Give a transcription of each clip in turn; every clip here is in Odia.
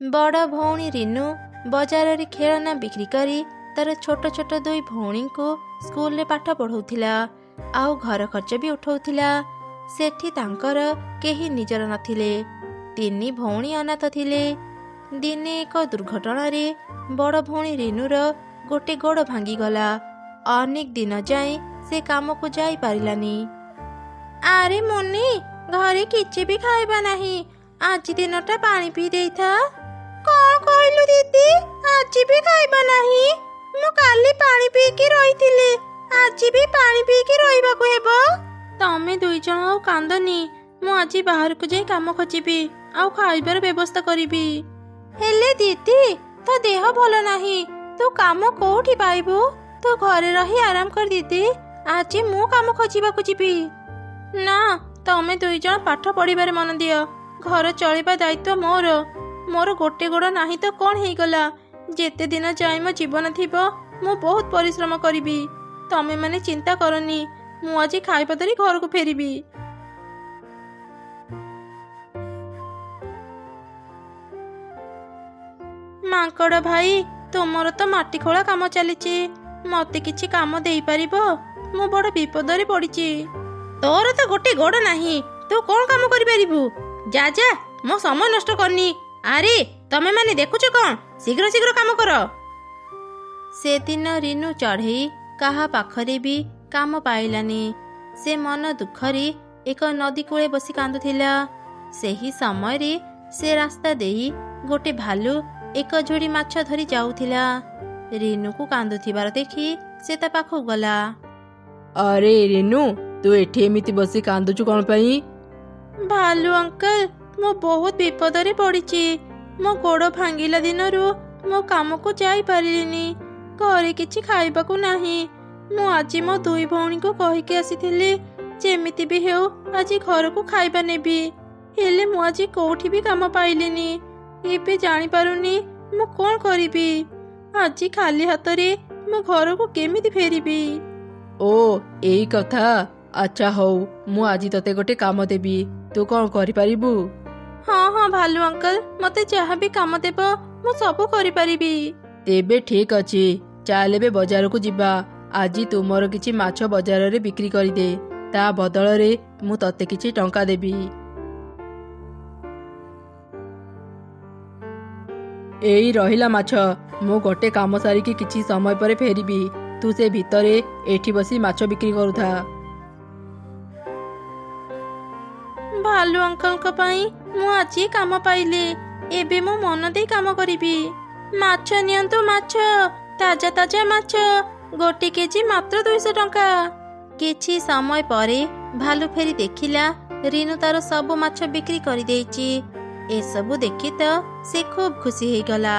बड़ भौणी रिनु बजार रे खेलना बिक्री करी तार छोट छोट दुई भौणी को स्कूल रे पाठ पढ़ाउथिला आउ घर खर्च भी उठाउथिला। सेठी तांकर केही निजर नथिले, तिनी भौणी अनाथ थिले। दिने एक दुर्घटना रे बड़ भौणी रिनुर गोटे गोड़ भांगी गला। अनेक दिन जाए से काम को जाई पारिलानी। आरे मुन्नी, घरे किछि भी खाइबा नाही, आज दिनटा पानी पी देइथा। कौन कहलु दीदी, आज भी खाइबा नाही? मु काली पानी पी के रहिथिले, आज भी पानी पी के रहिबा को हेबो। तमे दुई जण आउ कांदनी, मु आज बाहर को जाई काम खोजिबी आउ खाइबार व्यवस्था करिबी। हेले दीदी, तो देह भलो नाही, तू काम कोठी पाइबू? तू घरे रही आराम कर दीदी, आज मु काम खोजिबा को जिबी। ना, तमे दुई जण पाठ पढ़िबारे मन दियो, घर चलिबा दायित्व मोर। मोर गोटे गोड़ नाही तो कौन हो गला। जेते दिन जाए मो जीवन थिबो मु बहुत परिश्रम करिबी। तमे माने चिंता करनी, मु आज खाइबा धरी घर को फेरिबी। मांकड़ भाई, तुमर तो माटी खोला काम चलीची, मते किछि काम देई परिबो? मु बड़ विपद रे पड़ीची। तोर तो गोटे गोड़ नाही, तू कौन काम करि परिबू? जा जा, मो समय नष्ट करनी। आरे तमे माने देखुछ कौन, शीघ्र शीघ्र काम कर। से दिन रिनु चढ़ई काहा पाखरे भी काम पाइलानी। से मन दुखरे एक नदी कूले बसी कांदुथिला। सेही समय रे से रास्ता देई गोटे भालू एक जोड़ी माछ धरी जाउथिला। रिनु को कांदुथिबार देखि से ता पाखु गला। अरे रिनु, तू एठी एमिति बसी कांदुछु कोन पई? भालू अंकल, मो बहुत विपद रे पड़ीची। मो गोड़ भांगिला दिनरू मो काम को जाई पारिलिनी। घरे किछि खाइबा को नाही। मु आज मो दुई भौणी को कहि के आसीथिली, जेमिति भी हेउ आज घर को खाइबा नेबी। हेले मु आज कोठी भी काम पाइलिनी। एबे जानि पारुनी मु कोन करिबी। आज खाली हाथ रे मो घर को केमिति फेरिबी। ओ एई कथा। अच्छा हौ, मु आज तते गोटे काम देबी, तू कौन करि पारिबू? हाँ हाँ भालू अंकल, मते जहाँ भी काम देब मु सबू करि परिबी। तेबे ठीक अछि, चाल एबे बाजार को जिबा। आज तुमर किछि माछ बाजार रे बिक्री करि दे, ता बदल रे मु तते किछि टंका देबी। एई रहिला माछ, मु गोटे काम सारी कि किछि समय परे फेरिबी। तू से भितरे एठी बसी माछ बिक्री करूथा। भालू अंकल को पाई मु आज काम पाइले। एबे मो मन दे काम करिबी। माछ नियंतु, माछ ताजा ताजा माछ, गोटे केजी मात्र 200 टंका। किछि समय परे भालू फेरी देखिला रिनु तार सब माछ बिक्री करि देइची। ए सब देखि तो से खूब खुशी हे गला।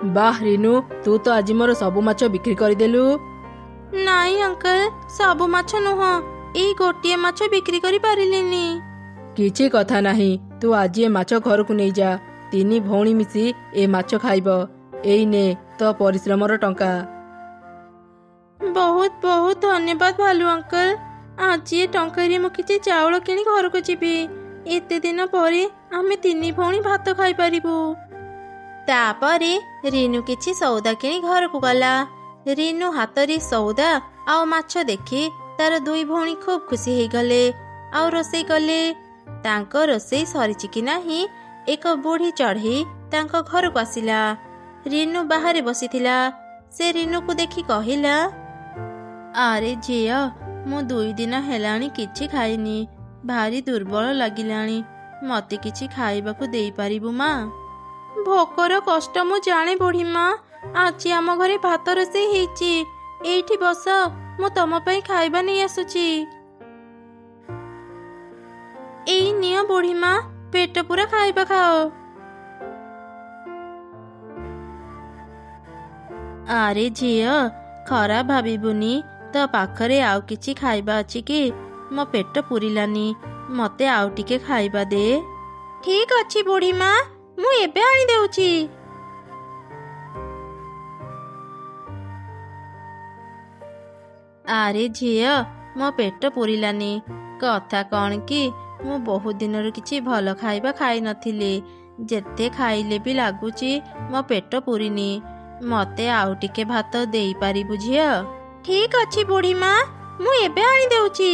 वाह रिनु, तू तो आज मोर सब माछ बिक्री करि देलु। नाई अंकल, सब माछ नुह, एई गोटिए माछ बिक्री करि पारिलिनी। किछि कथा नाही, तू आज ए माछ घर को नहीं जा। तीनी भौणी मिसी ए माछ खाइब। एई ने तो परिश्रमर टंका। बहुत बहुत धन्यवाद भालू अंकल। आज ये टंका रे मु किछि चाउल किनी घर को जिबी। एते दिन परे आमे तीनी भौणी भात खाइ परिबू। तापरे रिनु किछि सौदा किनी घर को गला। रिनु हाथ रे सौदा आउ माछ देखि तार दुई भौणी खूब खुशी हे गले आउ रोसई कले। तांको रोसई सरिछि कि नाही, एक बुढ़ी चढ़ई तांको घर को आसिला। रिनु बाहरे बसिथिला। से रिनु को देखि कहिला, आरे झिया, मु 2 दिन हेलाणी किछि खाइनी, भारी दुर्बल लागिलाणी। मते किछि खाइबाकू देई पारिबु मा? भोकर कष्ट मु जाने बुढ़ी मा। आज आम घरे भात रोसई हेइची, एइठी बस, मु तम पई खाइबा नहीं आसुची। एई नियो बुढ़ी मा, पेट पूरा खाइबा खाओ। आरे झिया, खराब भाबिबुनी, तो पाखरे आउ किछि खाइबा अछि कि? मो पेट पुरिलानी, मते आउ टिके खाइबा दे। ठीक अछि बुढ़ी मा, मु एबे आनी देउची। आरे झिया, मो पेट पुरिलानी। कथा कौन कि मु बहुत दिन किछि भल खाइबा खाई नथिले। ଯେତେ ଖାଇଲେ ବି ଲାଗୁଛି ମୋ ପେଟ ପୁରିନି। ମତେ ଆଉ ଟିକେ ଭାତ ଦେଇପାରିବୁ ଝିଅ? ଠିକ୍ ଅଛି ବୁଢ଼ୀମା, ମୁଁ ଏବେ ଆଣିଦେଉଛି।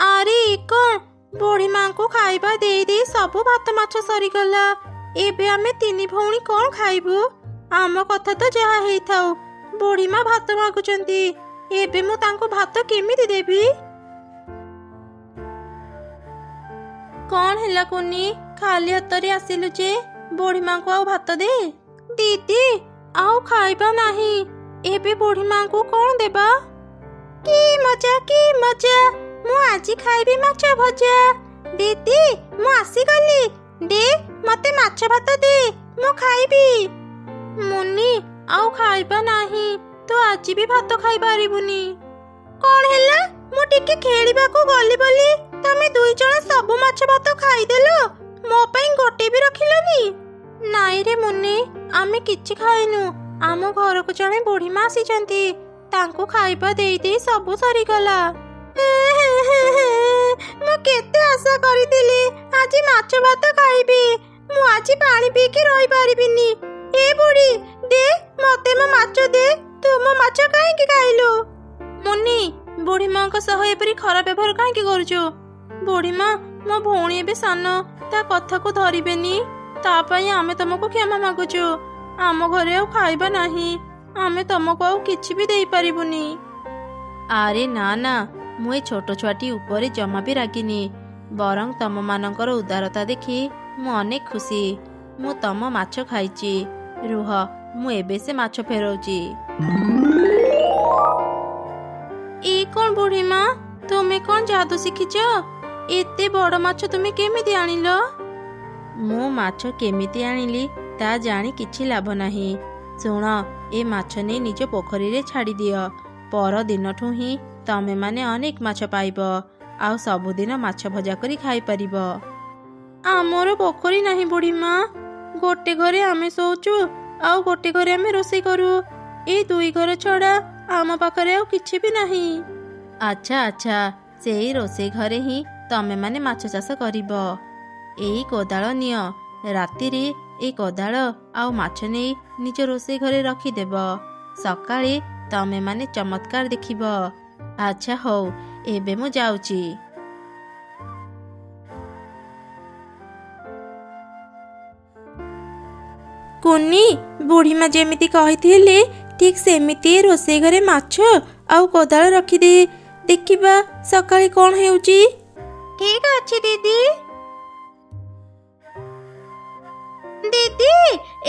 ଆରେ କଣ, ବୁଢ଼ୀମାଙ୍କୁ ଖାଇବା ଦେଇ ଦେଇ ସବୁ ଭାତ ମାଛ ସରିଗଲା। ଏବେ ଆମେ ତିନି ଭଉଣୀ କଣ ଖାଇବୁ? ଆମ କଥା ତ ଯାହା ହେଇଥାଉ, ବୁଢ଼ୀମା ଭାତ ମାଗୁଛନ୍ତି। ଏବେ ମୁଁ ତାଙ୍କୁ ଭାତ କେମିତି ଦେବି? କଣ ହେଲା କୁନି, ଖାଲି ହାତରେ ଆସିଲୁ ଯେ? ବୁଢ଼ୀମାଙ୍କୁ ଆଉ ଭାତ ଦେ। ଦିଦି, ଆଉ ଖାଇବା ନାହିଁ। ଏବେ ବୁଢ଼ୀମାଙ୍କୁ କଣ ଦେବା? କି ମଜା, କି ମଜା! ମୁଁ ଆଜି ଖାଇବି ମାଛ ଭଜା। ଦିଦି, ମୁଁ ଆସିଗଲି। ଦେ, ମତେ ମାଛ ଭାତ ଦେ, ମୁଁ ଖାଇବି। ମୁନି, ଆଉ ଖାଇବା ନାହିଁ। ତୁ ଆଜି ବି ଭାତ ଖାଇପାରିବୁନି। କଣ ହେଲା? ମୁଁ ଟିକେ ଖେଳିବାକୁ ଗଲି ବୋଲି ତମେ ଦୁଇ ଜଣ ସବୁ ମାଛ ଭାତ ଖାଇଦେଲ। ମୋ ପାଇଁ ଗୋଟେ ବି ରଖିଲନି? ନାଇଁ ରେ ମୁନି, ଆମେ କିଛି ଖାଇନୁ। ଆମ ଘରକୁ ଜଣେ ବୁଢ଼ୀମା ଆସିଛନ୍ତି, ତାଙ୍କୁ ଖାଇବା ଦେଇ ଦେଇ ସବୁ ସରିଗଲା। ମୁଁ କେତେ ଆଶା କରିଥିଲି ଆଜି ମାଛ ଭାତ ଖାଇବି। ମୁଁ ଆଜି ପାଣି ପିଇକି ରହିପାରିବିନି। ଏ ବୁଢ଼ୀ, ଦେ ମତେ ମୋ ମାଛ ଦେ। ତୁ ମୋ ମାଛ କାହିଁକି ଖାଇଲୁ? ମୁନି, ବୁଢ଼ୀମାଙ୍କ ସହ ଏପରି ଖରାପ ବ୍ୟବହାର କାହିଁକି କରୁଛୁ? ବୁଢ଼ୀମା, ମୋ ଭଉଣୀ ଏବେ ସାନ, ତା କଥାକୁ ଧରିବେନି। ତା ପାଇଁ ଆମେ ତମକୁ କ୍ଷମା ମାଗୁଛୁ। ଆମ ଘରେ ଆଉ ଖାଇବା ନାହିଁ, ଆମେ ତମକୁ ଆଉ କିଛି ବି ଦେଇପାରିବୁନି। ଆରେ ନା ନା, ମୁଁ ଏ ଛୋଟ ଛୁଆଟି ଉପରେ ଜମା ବି ରାଗିନି। ବରଂ ତମମାନଙ୍କର ଉଦାରତା ଦେଖି ମୁଁ ଅନେକ ଖୁସି। ମୁଁ ତମ ମାଛ ଖାଇଛି। ରୁହ, ମୁଁ ଏବେ ସେ ମାଛ ଫେରଉଛି। ଏ କଣ ବୁଢ଼ୀମା, ତୁମେ କଣ ଯାଦୁ ଶିଖିଛ? ଏତେ ବଡ଼ ମାଛ ତୁମେ କେମିତି ଆଣିଲ? ମୁଁ ମାଛ କେମିତି ଆଣିଲି ତା ଜାଣି କିଛି ଲାଭ ନାହିଁ। ଶୁଣ, ଏ ମାଛ ନେଇ ନିଜ ପୋଖରୀରେ ଛାଡ଼ିଦିଅ। ପରଦିନଠୁ ହିଁ ତମେମାନେ ଅନେକ ମାଛ ପାଇବ, ଆଉ ସବୁଦିନ ମାଛ ଭଜା କରି ଖାଇପାରିବ। ଆମର ପୋଖରୀ ନାହିଁ ବୁଢ଼ୀମା। ଗୋଟେ ଘରେ ଆମେ ଶୋଉଛୁ, ଆଉ ଗୋଟେ ଘରେ ଆମେ ରୋଷେଇ କରୁ। ଏଇ ଦୁଇ ଘର ଛଡ଼ା ଆମ ପାଖରେ ଆଉ କିଛି ବି ନାହିଁ। ଆଚ୍ଛା ଆଚ୍ଛା, ସେଇ ରୋଷେଇ ଘରେ ହିଁ ତମେମାନେ ମାଛ ଚାଷ କରିବ। ଏଇ କୋଦାଳ ନିଅ, ରାତିରେ ଏଇ କୋଦାଳ ଆଉ ମାଛ ନେଇ ନିଜ ରୋଷେଇ ଘରେ ରଖିଦେବ। ସକାଳେ ତମେମାନେ ଚମତ୍କାର ଦେଖିବ। ଆଚ୍ଛା ହଉ, ଏବେ ମୁଁ ଯାଉଛି। କୁନି, ବୁଢ଼ୀମା ଯେମିତି କହିଥିଲେ ଠିକ୍ ସେମିତି ରୋଷେଇ ଘରେ ମାଛ ଆଉ କୋଦାଳ ରଖିଦେ। ଦେଖିବା ସକାଳେ କଣ ହେଉଛି। ଠିକ୍ ଅଛି ଦିଦି। ଦିଦି,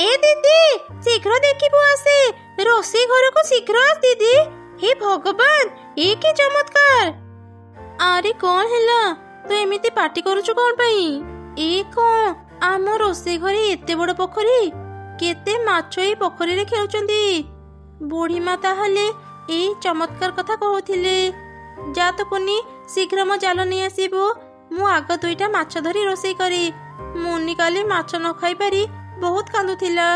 ଏ ଦିଦି, ଶୀଘ୍ର ଦେଖିବୁ ଆସେ। ରୋଷେଇ ଘରକୁ ଶୀଘ୍ର ଆସ ଦିଦି। ହେ ଭଗବାନ, ଏ କି ଚମତ୍କାର! ଆରେ କଣ ହେଲା? ତୁ ଏମିତି ପାଟି କରୁଛୁ କଣ ପାଇଁ? ଏ କଣ, ଆମ ରୋଷେଇ ଘରେ ଏତେ ବଡ଼ ପୋଖରୀ, କେତେ ମାଛ ଏଇ ପୋଖରୀରେ ଖେଳୁଛନ୍ତି। ବୁଢ଼ୀମା ତାହେଲେ ଏଇ ଚମତ୍କାର କଥା କହୁଥିଲେ। ଯା ତ କୁନି, ଶୀଘ୍ର ମୋ ଜାଲ ନେଇ ଆସିବୁ। ମୁଁ ଆଗ ଦୁଇଟା ମାଛ ଧରି ରୋଷେଇ କରି। ମୁନି କାଲି ମାଛ ନ ଖାଇପାରି ବହୁତ କାନ୍ଦୁଥିଲା,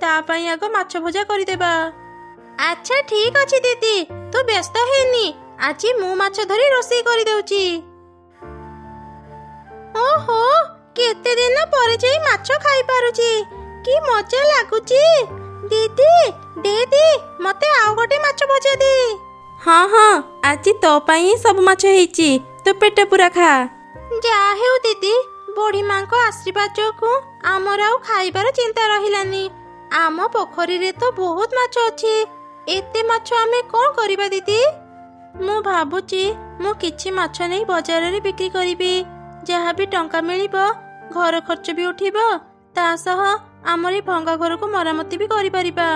ତା ପାଇଁ ଆଗ ମାଛ ଭଜା କରିଦେବା। ଆଚ୍ଛା ଠିକ୍ ଅଛି ଦିଦି, ତୁ ବ୍ୟସ୍ତ ହେନି। ଆଜି ମୁଁ ମାଛ ଧରି ରୋଷେଇ କରିଦେଉଛି। ଓହୋ, କେତେ ଦିନ ପରେ ଯାଇ ମାଛ ଖାଇପାରୁଛି। କି ମଜା ଲାଗୁଛି। ଦିଦି, ଦେ, ମତେ ଆଉ ଗୋଟେ ମାଛ ଭଜା ଦେ। ହଁ ହଁ, ଆଜି ତୋ ପାଇଁ ସବୁ ମାଛ ହେଇଛି, ତୁ ପେଟ ପୁରା ଖା। ଯାହା ହେଉ ଦିଦି, ବୁଢ଼ୀମାଙ୍କ ଆଶୀର୍ବାଦ ଯୋଗୁଁ ଆମର ଆଉ ଖାଇବାର ଚିନ୍ତା ରହିଲାନି। ଆମ ପୋଖରୀରେ ତ ବହୁତ ମାଛ ଅଛି। ଏତେ ମାଛ ଆମେ କଣ କରିବା ଦିଦି? ମୁଁ ଭାବୁଛି ମୁଁ କିଛି ମାଛ ନେଇ ବଜାରରେ ବିକ୍ରି କରିବି। ଯାହା ବି ଟଙ୍କା ମିଳିବ, ଘର ଖର୍ଚ୍ଚ ବି ଉଠିବ, ତା ସହ ଆମର ଏ ଭଙ୍ଗା ଘରକୁ ମରାମତି ବି କରିପାରିବା।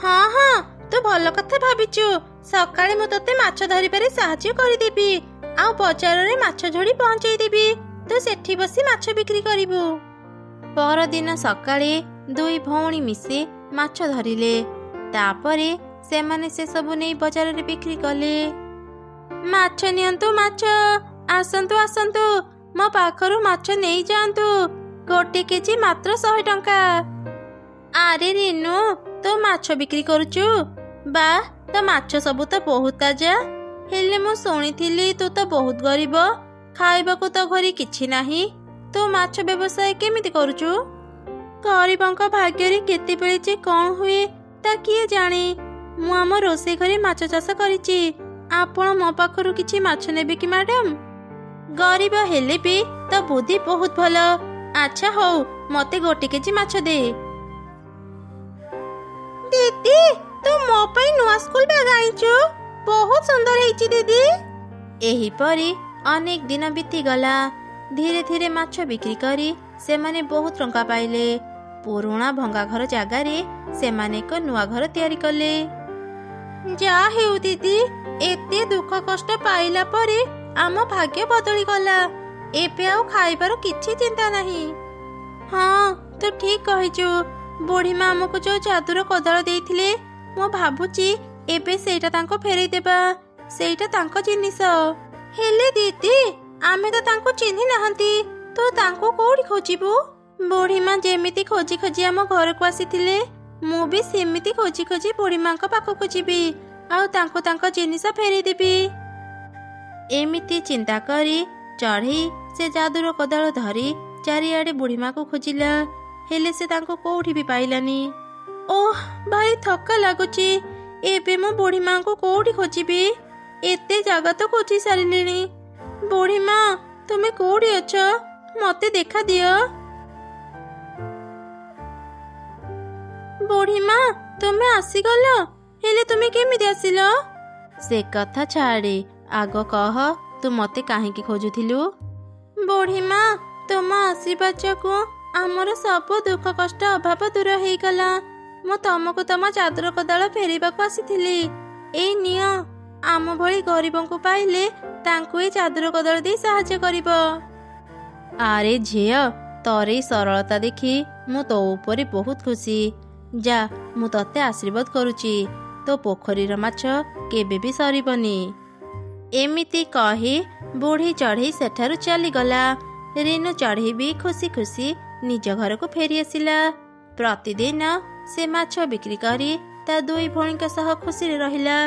ହଁ ହଁ, ତୁ ଭଲ କଥା ଭାବିଛୁ। ସକାଳେ ମୁଁ ତତେ ମାଛ ଧରିବାରେ ସାହାଯ୍ୟ କରିଦେବି, ଆଉ ବଜାରରେ ମାଛ ଝୋଡ଼ି ପହଞ୍ଚେଇଦେବି। ତୁ ସେଠି ବସି ମାଛ ବିକ୍ରି କରିବୁ। ପରଦିନ ସକାଳେ ଦୁଇ ଭଉଣୀ ମିଶି ମାଛ ଧରିଲେ। ତାପରେ ସେମାନେ ସେସବୁ ନେଇ ବଜାରରେ ବିକ୍ରି କଲେ। ମାଛ ନିଅନ୍ତୁ ମାଛ, ଆସନ୍ତୁ ଆସନ୍ତୁ, ମୋ ପାଖରୁ ମାଛ ନେଇଯାଆନ୍ତୁ। ଗୋଟେ କେଜି ମାତ୍ର 100 ଟଙ୍କା। ଆରେ ରିନୁ, ତୁ ମାଛ ବିକ୍ରି କରୁଛୁ? ବାଃ, ତୋ ମାଛ ସବୁ ତ ବହୁତ ତାଜା। ହେଲେ ମୁଁ ଶୁଣିଥିଲି ତୁ ତ ବହୁତ ଗରିବ, ଖାଇବାକୁ ତ ଘରେ କିଛି ନାହିଁ, ତୁ ମାଛ ବ୍ୟବସାୟ କେମିତି କରୁଛୁ? ଗରିବଙ୍କ ଭାଗ୍ୟରେ କେତେବେଳେ ଯେ କ'ଣ ହୁଏ ତା କିଏ ଜାଣେ। ମୁଁ ଆମ ରୋଷେଇ ଘରେ ମାଛ ଚାଷ କରିଛି। ଆପଣ ମୋ ପାଖରୁ କିଛି ମାଛ ନେବେ କି ମ୍ୟାଡାମ? ଗରିବ ହେଲେ ବି ତ ବୁଦ୍ଧି ବହୁତ ଭଲ। ଆଚ୍ଛା ହଉ, ମତେ 1 କେଜି ମାଛ ଦେ। ଦିଦି, ତୁ ମୋ ପାଇଁ ନୂଆ ସ୍କୁଲ ବ୍ୟାଗ ଆଣିଛୁ। ବହୁତ ସୁନ୍ଦର ହେଇଛି ଦିଦି। ଏହିପରି ଅନେକ ଦିନ ବିତିଗଲା। ଧୀରେ ଧୀରେ ମାଛ ବିକ୍ରି କରି ସେମାନେ ବହୁତ ଟଙ୍କା ପାଇଲେ। ପୁରୁଣା ଭଙ୍ଗା ଘର ଜାଗାରେ ସେମାନେ ଏକ ନୂଆ ଘର ତିଆରି କଲେ। ଯାହା ହେଉ ଦିଦି, ଏତେ ଦୁଃଖ କଷ୍ଟ ପାଇଲା ପରେ ଆମ ଭାଗ୍ୟ ବଦଳିଗଲା। ଏବେ ଆଉ ଖାଇବାର କିଛି ଚିନ୍ତା ନାହିଁ। ହଁ, ତୁ ଠିକ କହିଛୁ। ବୁଢ଼ୀମା ଆମକୁ ଯୋଉ ଯାଦୁର କୋଦାଳ ଦେଇଥିଲେ, ମୁଁ ଭାବୁଛି ଏବେ ସେଇଟା ତାଙ୍କୁ ଫେରେଇ ଦେବା। ସେଇଟା ତାଙ୍କ ଜିନିଷ। ହେଲେ ଦିଦି, ଆମେ ତ ତାଙ୍କୁ ଚିହ୍ନି ନାହାନ୍ତି, ତୁ ତାଙ୍କୁ କୋଉଠି ଖୋଜିବୁ? ବୁଢ଼ୀମା ଯେମିତି ଖୋଜି ଖୋଜି ଆମ ଘରକୁ ଆସିଥିଲେ, ମୁଁ ବି ସେମିତି ଖୋଜି ଖୋଜି ବୁଢ଼ୀମାଙ୍କ ପାଖକୁ ଯିବି ଆଉ ତାଙ୍କୁ ତାଙ୍କ ଜିନିଷ ଫେରେଇ ଦେବି। ଏମିତି ଚିନ୍ତା କରି ଚଢ଼େଇ ସେ ଯାଦୁର କୋଦାଳ ଧରି ଚାରିଆଡେ ବୁଢ଼ୀମାକୁ ଖୋଜିଲା, ହେଲେ ସେ ତାଙ୍କୁ କୋଉଠି ବି ପାଇଲାନି। ଓଃ, ଭାରି ଥକା ଲାଗୁଛି। ଏବେ ମୁଁ ବୁଢ଼ୀମାଙ୍କୁ କୋଉଠି ଖୋଜିବି? ଏତେ ଜାଗା ତ ଖୋଜି ସାରିଲିଣି। ବୁଢ଼ୀମା, ତୁମେ କୋଉଠି ଅଛ? ମତେ ଦେଖା ଦିଅ। ବୁଢ଼ୀମା, ତୁମେ ଆସିଗଲ, ହେଲେ ତୁମେ କେମିତି ଆସିଲ? ସେ କଥା ଛାଡ଼େ, ଆଗ କହ ତୁ ମତେ କାହିଁକି ଖୋଜୁଥିଲୁ? ବୁଢ଼ୀମା, ତୁମ ଆଶୀର୍ବାଦ ଯୋଗୁଁ ଆମର ସବୁ ଦୁଃଖ କଷ୍ଟ ଅଭାବ ଦୂର ହେଇଗଲା। ମୁଁ ତମକୁ ତମ ଯାଦୁର କୋଦାଳ ଫେରିବାକୁ ଆସିଥିଲି। ଏଇ ନିଅ, ଆମ ଭଳି ଗରିବଙ୍କୁ ପାଇଲେ ତାଙ୍କୁ ଏଇ ଯାଦୁର କୋଦାଳ ଦେଇ ସାହାଯ୍ୟ କରିବ। ଆରେ ଝିଅ, ତୋର ଏଇ ସରଳତା ଦେଖି ମୁଁ ତୋ ଉପରେ ବହୁତ ଖୁସି। ଯା, ମୁଁ ତତେ ଆଶୀର୍ବାଦ କରୁଛି, ତୋ ପୋଖରୀର ମାଛ କେବେ ବି ସରିବନି। ଏମିତି କହି ବୁଢ଼ୀ ଚଢ଼େଇ ସେଠାରୁ ଚାଲିଗଲା। ରିନୁ ଚଢ଼େଇ ବି ଖୁସି ଖୁସି ନିଜ ଘରକୁ ଫେରି ଆସିଲା। ପ୍ରତିଦିନ ସେ ମାଛ ବିକ୍ରି କରି ତା 2 ଭଉଣୀଙ୍କ ସହ ଖୁସିରେ ରହିଲା।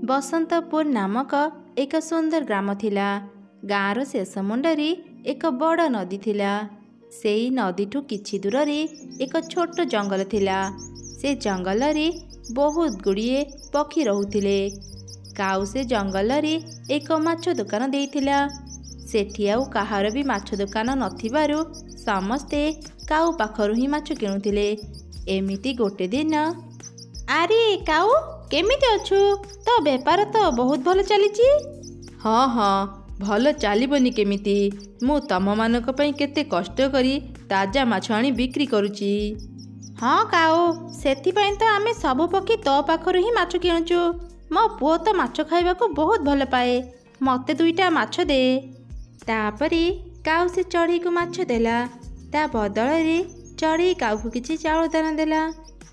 ବସନ୍ତପୁର ନାମକ ଏକ ସୁନ୍ଦର ଗ୍ରାମ ଥିଲା। ଗାଁର ଶେଷ ମୁଣ୍ଡରେ ଏକ ବଡ଼ ନଦୀ ଥିଲା। ସେଇ ନଦୀଠୁ କିଛି ଦୂରରେ ଏକ ଛୋଟ ଜଙ୍ଗଲ ଥିଲା। ସେ ଜଙ୍ଗଲରେ ବହୁତ ଗୁଡ଼ିଏ ପକ୍ଷୀ ରହୁଥିଲେ। କାଉ ସେ ଜଙ୍ଗଲରେ ଏକ ମାଛ ଦୋକାନ ଦେଇଥିଲା। ସେଠି ଆଉ କାହାର ବି ମାଛ ଦୋକାନ ନଥିବାରୁ ସମସ୍ତେ କାଉ ପାଖରୁ ହିଁ ମାଛ କିଣୁଥିଲେ। ଏମିତି ଗୋଟେ ଦିନ, ଆରେ କାଉ, କେମିତି ଅଛୁ? ତୋ ବେପାର ତ ବହୁତ ଭଲ ଚାଲିଛି। ହଁ ହଁ, ଭଲ ଚାଲିବନି କେମିତି? ମୁଁ ତମମାନଙ୍କ ପାଇଁ କେତେ କଷ୍ଟ କରି ତାଜା ମାଛ ଆଣି ବିକ୍ରି କରୁଛି। ହଁ କାଉ, ସେଥିପାଇଁ ତ ଆମେ ସବୁ ପକ୍ଷୀ ତୋ ପାଖରୁ ହିଁ ମାଛ କିଣୁଛୁ। ମୋ ପୁଅ ତ ମାଛ ଖାଇବାକୁ ବହୁତ ଭଲ ପାଏ। ମତେ 2ଟା ମାଛ ଦେ। ତାପରେ କାଉ ସେ ଚଢ଼େଇକୁ ମାଛ ଦେଲା। ତା ବଦଳରେ ଚଢ଼େଇ କାଉକୁ କିଛି ଚାଉଳ ଦାନା ଦେଲା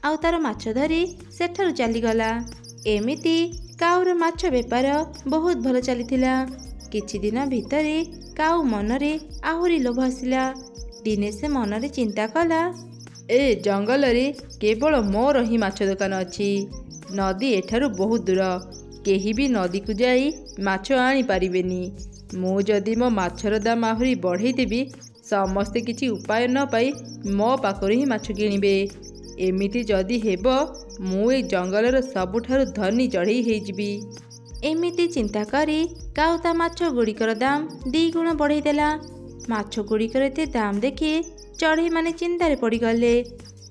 ଆଉ ତାର ମାଛ ଧରି ସେଠାରୁ ଚାଲିଗଲା। ଏମିତି କାଉର ମାଛ ବେପାର ବହୁତ ଭଲ ଚାଲିଥିଲା। କିଛି ଦିନ ଭିତରେ କାଉ ମନରେ ଆହୁରି ଲୋଭ ଆସିଲା। ଦିନେ ସେ ମନରେ ଚିନ୍ତା କଲା, ଏ ଜଙ୍ଗଲରେ କେବଳ ମୋର ହିଁ ମାଛ ଦୋକାନ ଅଛି। ନଦୀ ଏଠାରୁ ବହୁତ ଦୂର, କେହି ବି ନଦୀକୁ ଯାଇ ମାଛ ଆଣିପାରିବେନି। ମୁଁ ଯଦି ମୋ ମାଛର ଦାମ ଆହୁରି ବଢ଼େଇ ଦେବି, ସମସ୍ତେ କିଛି ଉପାୟ ନ ପାଇ ମୋ ପାଖରୁ ହିଁ ମାଛ କିଣିବେ। ଏମିତି ଯଦି ହେବ, ମୁଁ ଏଇ ଜଙ୍ଗଲର ସବୁଠାରୁ ଧନୀ ଚଢ଼େଇ ହେଇଯିବି। ଏମିତି ଚିନ୍ତା କରି କାଉ ତା ମାଛ ଗୁଡ଼ିକର ଦାମ 2 ଗୁଣ ବଢ଼େଇ ଦେଲା। ମାଛ ଗୁଡ଼ିକର ଏତେ ଦାମ ଦେଖି ଚଢ଼େଇମାନେ ଚିନ୍ତାରେ ପଡ଼ିଗଲେ।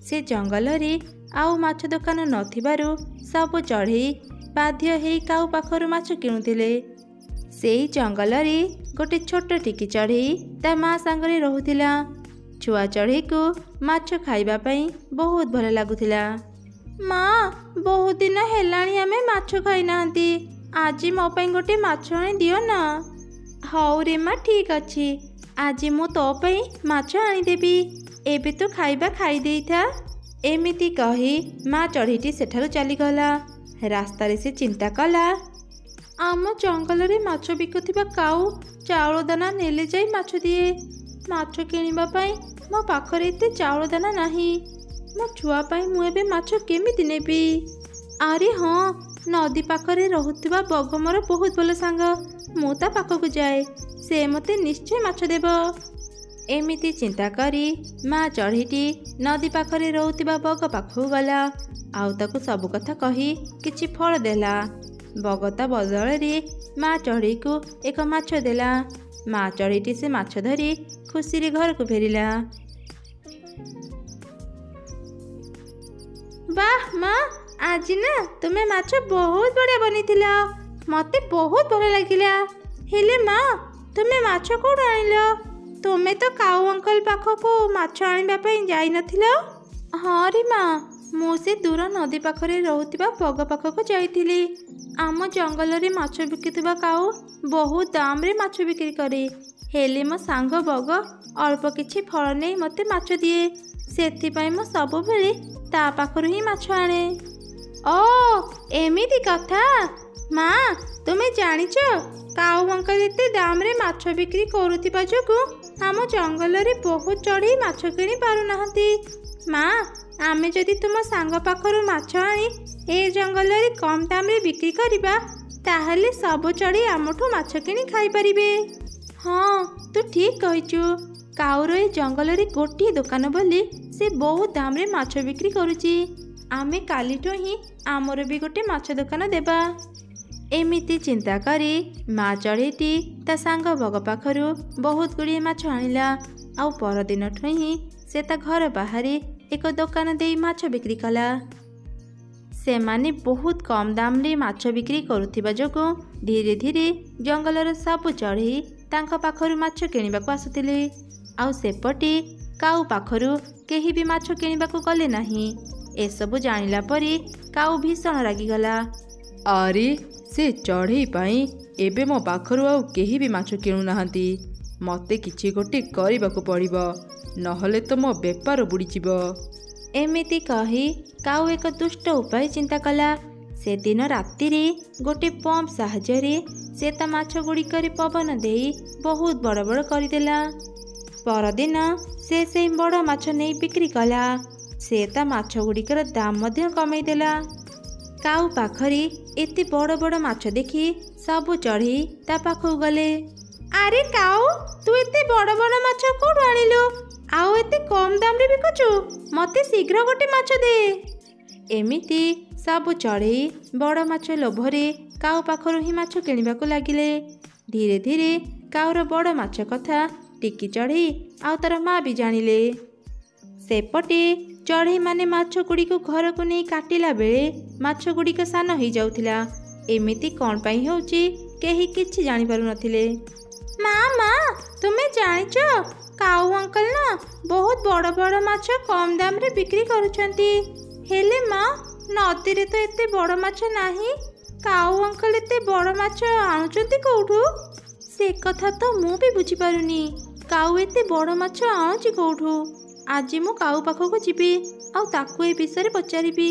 ସେ ଜଙ୍ଗଲରେ ଆଉ ମାଛ ଦୋକାନ ନଥିବାରୁ ସବୁ ଚଢ଼େଇ ବାଧ୍ୟ ହେଇ କାଉ ପାଖରୁ ମାଛ କିଣୁଥିଲେ। ସେଇ ଜଙ୍ଗଲରେ ଗୋଟେ ଛୋଟ ଟିକି ଚଢ଼େଇ ତା ମା ସାଙ୍ଗରେ ରହୁଥିଲା। ଛୁଆ ଚଢ଼େଇକୁ ମାଛ ଖାଇବା ପାଇଁ ବହୁତ ଭଲ ଲାଗୁଥିଲା। ମା, ବହୁତ ଦିନ ହେଲାଣି ଆମେ ମାଛ ଖାଇନାହାନ୍ତି। ଆଜି ମୋ ପାଇଁ ଗୋଟେ ମାଛ ଆଣି ଦିଅ ନା। ହଉ ରେ ମା, ଠିକ୍ ଅଛି। ଆଜି ମୁଁ ତୋ ପାଇଁ ମାଛ ଆଣିଦେବି। ଏବେ ତୁ ଖାଇବା ଖାଇ ଦେଇଥା। ଏମିତି କହି ମା ଚଢ଼େଇଟି ସେଠାରୁ ଚାଲିଗଲା। ରାସ୍ତାରେ ସେ ଚିନ୍ତା କଲା, ଆମ ଜଙ୍ଗଲରେ ମାଛ ବିକୁଥିବା କାଉ ଚାଉଳ ଦାନା ନେଲେ ଯାଇ ମାଛ ଦିଏ। ମାଛ କିଣିବା ପାଇଁ ମୋ ପାଖରେ ଏତେ ଚାଉଳ ଦାନା ନାହିଁ। ମୋ ଛୁଆ ପାଇଁ ମୁଁ ଏବେ ମାଛ କେମିତି ନେବି? ଆରେ ହଁ, ନଦୀ ପାଖରେ ରହୁଥିବା ବଗ ମୋର ବହୁତ ଭଲ ସାଙ୍ଗ। ମୁଁ ତା ପାଖକୁ ଯାଏ, ସେ ମୋତେ ନିଶ୍ଚୟ ମାଛ ଦେବ। ଏମିତି ଚିନ୍ତା କରି ମା ଚଢ଼େଇଟି ନଦୀ ପାଖରେ ରହୁଥିବା ବଗ ପାଖକୁ ଗଲା, ଆଉ ତାକୁ ସବୁ କଥା କହି କିଛି ଫଳ ଦେଲା। ବଗ ତା ବଦଳରେ ମା ଚଢ଼େଇକୁ ଏକ ମାଛ ଦେଲା। ମା ଚଢ଼େଇଟି ସେ ମାଛ ଧରି ଖୁସିରେ ଘରକୁ ଫେରିଲା। ବାଃ ମା, ଆଜି ନା ତୁମେ ମାଛ ବହୁତ ବଢ଼ିଆ ବନେଇଥିଲ, ମୋତେ ବହୁତ ଭଲ ଲାଗିଲା। ହେଲେ ମା, ତୁମେ ମାଛ କୋଉଠୁ ଆଣିଲ? ତୁମେ ତ କାଉ ଅଙ୍କଲ ପାଖକୁ ମାଛ ଆଣିବା ପାଇଁ ଯାଇନଥିଲ? ହଁ ରେ ମା, ମୁଁ ସେ ଦୂର ନଦୀ ପାଖରେ ରହୁଥିବା ବଗ ପାଖକୁ ଯାଇଥିଲି। ଆମ ଜଙ୍ଗଲରେ ମାଛ ବିକୁଥିବା କାଉ ବହୁତ ଦାମରେ ମାଛ ବିକ୍ରି କରେ। ହେଲେ ମୋ ସାଙ୍ଗ ବଗ ଅଳ୍ପ କିଛି ଫଳ ନେଇ ମୋତେ ମାଛ ଦିଏ। ସେଥିପାଇଁ ମୁଁ ସବୁବେଳେ ତା ପାଖରୁ ହିଁ ମାଛ ଆଣେ। ଓ ଏମିତି କଥା। ମା, ତୁମେ ଜାଣିଛ କାଉ ଅଙ୍କଲ ଏତେ ଦାମରେ ମାଛ ବିକ୍ରି କରୁଥିବା ଯୋଗୁଁ ଆମ ଜଙ୍ଗଲରେ ବହୁତ ଚଢ଼େଇ ମାଛ କିଣି ପାରୁନାହାନ୍ତି। ମା, ଆମେ ଯଦି ତୁମ ସାଙ୍ଗ ପାଖରୁ ମାଛ ଆଣି ଏ ଜଙ୍ଗଲରେ କମ୍ ଦାମରେ ବିକ୍ରି କରିବା, ତାହେଲେ ସବୁ ଚଢ଼େଇ ଆମଠୁ ମାଛ କିଣି ଖାଇପାରିବେ। ହଁ, ତୁ ଠିକ୍ କହିଛୁ। କାଉର ଏ ଜଙ୍ଗଲରେ ଗୋଟିଏ ଦୋକାନ ବୋଲି ସେ ବହୁତ ଦାମରେ ମାଛ ବିକ୍ରି କରୁଛି। ଆମେ କାଲିଠୁ ହିଁ ଆମର ବି ଗୋଟେ ମାଛ ଦୋକାନ ଦେବା। ଏମିତି ଚିନ୍ତା କରି ମା ଚଢ଼େଇଟି ତା ସାଙ୍ଗ ବଗ ପାଖରୁ ବହୁତ ଗୁଡ଼ିଏ ମାଛ ଆଣିଲା, ଆଉ ପରଦିନଠୁ ହିଁ ସେ ତା ଘର ବାହାରେ ଏକ ଦୋକାନ ଦେଇ ମାଛ ବିକ୍ରି କଲା। ସେମାନେ ବହୁତ କମ୍ ଦାମରେ ମାଛ ବିକ୍ରି କରୁଥିବା ଯୋଗୁଁ ଧୀରେ ଧୀରେ ଜଙ୍ଗଲର ସବୁ ଚଢ଼େଇ ତାଙ୍କ ପାଖରୁ ମାଛ କିଣିବାକୁ ଆସୁଥିଲେ, ଆଉ ସେପଟେ କାଉ ପାଖରୁ କେହି ବି ମାଛ କିଣିବାକୁ ଗଲେ ନାହିଁ। ଏସବୁ ଜାଣିଲା ପରେ କାଉ ଭୀଷଣ ରାଗିଗଲା। ଆରେ, ସେ ଚଢ଼େଇ ପାଇଁ ଏବେ ମୋ ପାଖରୁ ଆଉ କେହି ବି ମାଛ କିଣୁନାହାନ୍ତି। ମୋତେ କିଛି ଗୋଟେ କରିବାକୁ ପଡ଼ିବ, ନହେଲେ ତ ମୋ ବେପାର ବୁଡ଼ିଯିବ। ଏମିତି କହି କାଉ ଏକ ଦୁଷ୍ଟ ଉପାୟ ଚିନ୍ତା କଲା। ସେଦିନ ରାତିରେ ଗୋଟେ ପମ୍ପ ସାହାଯ୍ୟରେ ସେ ତା ମାଛ ଗୁଡ଼ିକରେ ପବନ ଦେଇ ବହୁତ ବଡ଼ ବଡ଼ କରିଦେଲା। ପରଦିନ ସେ ସେଇ ବଡ଼ ମାଛ ନେଇ ବିକ୍ରି କଲା। ସେ ତା ମାଛ ଗୁଡ଼ିକର ଦାମ ମଧ୍ୟ କମେଇ ଦେଲା। କାଉ ପାଖରେ ଏତେ ବଡ଼ ବଡ଼ ମାଛ ଦେଖି ସବୁ ଚଢ଼େଇ ତା ପାଖକୁ ଗଲେ। ଆରେ କାଉ, ତୁ ଏତେ ବଡ଼ ବଡ଼ ମାଛ କୋଉଠୁ ଆଣିଲୁ? ଆଉ ଏତେ କମ୍ ଦାମରେ ବିକୁଛୁ? ମୋତେ ଶୀଘ୍ର ଗୋଟେ ମାଛ ଦେ। ଏମିତି ସବୁ ଚଢ଼େଇ ବଡ଼ ମାଛ ଲୋଭରେ କାଉ ପାଖରୁ ହିଁ ମାଛ କିଣିବାକୁ ଲାଗିଲେ। ଧୀରେ ଧୀରେ କାଉର ବଡ଼ ମାଛ କଥା ଟିକି ଚଢ଼େଇ ଆଉ ତାର ମା ବି ଜାଣିଲେ। ସେପଟେ ଚଢ଼େଇମାନେ ମାଛ ଗୁଡ଼ିକୁ ଘରକୁ ନେଇ କାଟିଲା ବେଳେ ମାଛ ଗୁଡ଼ିକ ସାନ ହେଇଯାଉଥିଲା। ଏମିତି କ'ଣ ପାଇଁ ହେଉଛି କେହି କିଛି ଜାଣିପାରୁନଥିଲେ। ମା, ତୁମେ ଜାଣିଛ କାଉ ଅଙ୍କଲ ନା ବହୁତ ବଡ଼ ବଡ଼ ମାଛ କମ୍ ଦାମରେ ବିକ୍ରି କରୁଛନ୍ତି। ହେଲେ ମା, ନଦୀରେ ତ ଏତେ ବଡ଼ ମାଛ ନାହିଁ। କାଉ ଅଙ୍କଲ ଏତେ ବଡ଼ ମାଛ ଆଣୁଛନ୍ତି କୋଉଠୁ? ସେ କଥା ତ ମୁଁ ବି ବୁଝିପାରୁନି। କାଉ ଏତେ ବଡ଼ ମାଛ ଆଣୁଛି କୋଉଠୁ? ଆଜି ମୁଁ କାଉ ପାଖକୁ ଯିବି, ଆଉ ତାକୁ ଏ ବିଷୟରେ ପଚାରିବି।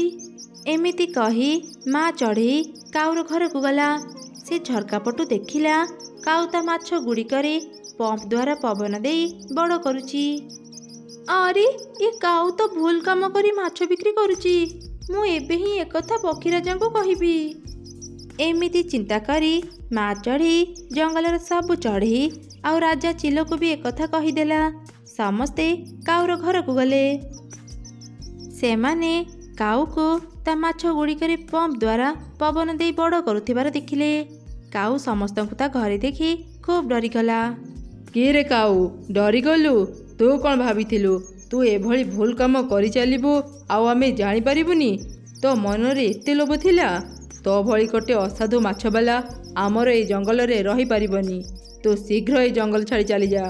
ଏମିତି କହି ମା ଚଢ଼େଇ କାଉର ଘରକୁ ଗଲା। ସେ ଝରକା ପଟୁ ଦେଖିଲା କାଉ ତା ମାଛ ଗୁଡ଼ିକରେ ପମ୍ପ ଦ୍ୱାରା ପବନ ଦେଇ ବଡ଼ କରୁଛି। ଆରେ, ଏ କାଉ ତ ଭୁଲ କାମ କରି ମାଛ ବିକ୍ରି କରୁଛି। ମୁଁ ଏବେ ହିଁ ଏକଥା ପକ୍ଷୀରାଜାଙ୍କୁ କହିବି। ଏମିତି ଚିନ୍ତା କରି ମା ଚଢ଼େଇ ଜଙ୍ଗଲର ସବୁ ଚଢ଼େଇ ଆଉ ରାଜା ଚିଲକୁ ବି ଏକଥା କହିଦେଲା। ସମସ୍ତେ କାଉର ଘରକୁ ଗଲେ। ସେମାନେ କାଉକୁ ତା ମାଛ ଗୁଡ଼ିକରେ ପମ୍ପ ଦ୍ୱାରା ପବନ ଦେଇ ବଡ଼ କରୁଥିବାର ଦେଖିଲେ। କାଉ ସମସ୍ତଙ୍କୁ ତା ଘରେ ଦେଖି ଖୁବ୍ ଡରିଗଲା। କିଏ ରେ କାଉ, ଡରିଗଲୁ? ତୁ କ'ଣ ଭାବିଥିଲୁ ତୁ ଏଭଳି ଭୁଲ କାମ କରିଚାଲିବୁ ଆଉ ଆମେ ଜାଣିପାରିବୁନି? ତୋ ମନରେ ଏତେ ଲୋଭ ଥିଲା? ତୋ ଭଳି ଗୋଟେ ଅସାଧୁ ମାଛବାଲା ଆମର ଏଇ ଜଙ୍ଗଲରେ ରହିପାରିବନି। ତୁ ଶୀଘ୍ର ଏଇ ଜଙ୍ଗଲ ଛାଡ଼ି ଚାଲିଯା।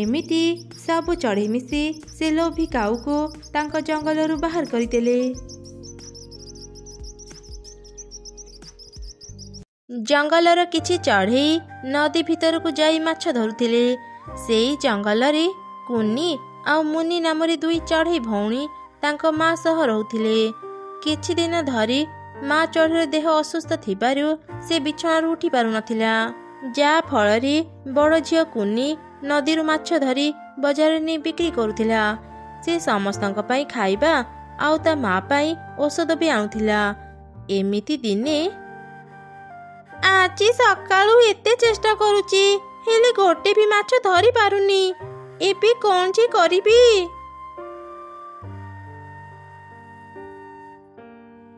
ଏମିତି ସବୁ ଚଢ଼େଇ ମିଶି ସେ ଲୋଭୀ କାଉକୁ ତାଙ୍କ ଜଙ୍ଗଲରୁ ବାହାର କରିଦେଲେ। ଜଙ୍ଗଲର କିଛି ଚଢ଼େଇ ନଦୀ ଭିତରକୁ ଯାଇ ମାଛ ଧରୁଥିଲେ। ସେଇ ଜଙ୍ଗଲରେ କୁନି ଆଉ ମୁନି ନାମରେ ଦୁଇ ଚଢ଼େଇ ଭଉଣୀ ତାଙ୍କ ମା ସହ ରହୁଥିଲେ। କିଛି ଦିନ ଧରି ମା ଚଢ଼େଇର ଦେହ ଅସୁସ୍ଥ ଥିବାରୁ ସେ ବିଛଣାରୁ ଉଠି ପାରୁନଥିଲା, ଯାହା ଫଳରେ ବଡ଼ ଝିଅ କୁନି ନଦୀରୁ ମାଛ ଧରି ବଜାରରେ ନେଇ ବିକ୍ରି କରୁଥିଲା। ସେ ସମସ୍ତଙ୍କ ପାଇଁ ଖାଇବା ଆଉ ତା ମା ପାଇଁ ଔଷଧ ବି ଆଣୁଥିଲା। ଏମିତି ଦିନେ ଆଜି ସକାଳୁ ଏତେ ଚେଷ୍ଟା କରୁଛି ହେଲେ ଗୋଟେ ବି ମାଛ ଧରି ପାରୁନି। ଏବେ କ'ଣ ଯେ କରିବି?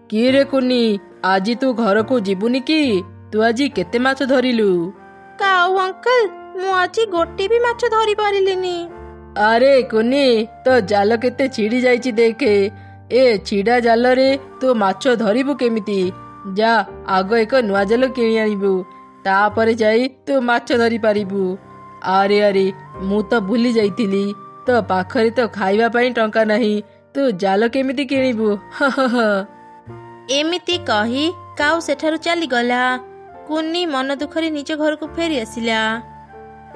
କିରେ କୁନି, ଆଜି ତୁ ଘରକୁ ଯିବୁନି କି? ତୁ ଆଜି କେତେ ମାଛ ଧରିଲୁ? କାଉ ଅଙ୍କଲ, ମୁଁ ଆଜି ଗୋଟେ ବି ମାଛ ଧରି ପାରିଲିନି। ଆରେ କୁନି, ତୋ ଜାଲ କେତେ ଛିଡ଼ି ଯାଇଛି ଦେଖେ। ଏ ଛିଡ଼ା ଜାଲରେ ତୁ ମାଛ ଧରିବୁ କେମିତି? ଯା, ଆଗ ଏକ ନୂଆ ଜାଲ କିଣି ଆଣିବୁ, ତାପରେ ଯାଇ ତୁ ମାଛ ଧରି ପାରିବୁ। ଆରେ ଆରେ, ମୁଁ ତ ଭୁଲି ଯାଇଥିଲି, ତୋ ପାଖରେ ତ ଖାଇବା ପାଇଁ ଟଙ୍କା ନାହିଁ, ତୁ ଜାଲ କେମିତି କିଣିବୁ? ଏମିତି କହି କାଉ ସେଠାରୁ ଚାଲିଗଲା। କୁନି ମନ ଦୁଃଖରେ ନିଜ ଘରକୁ ଫେରି ଆସିଲା।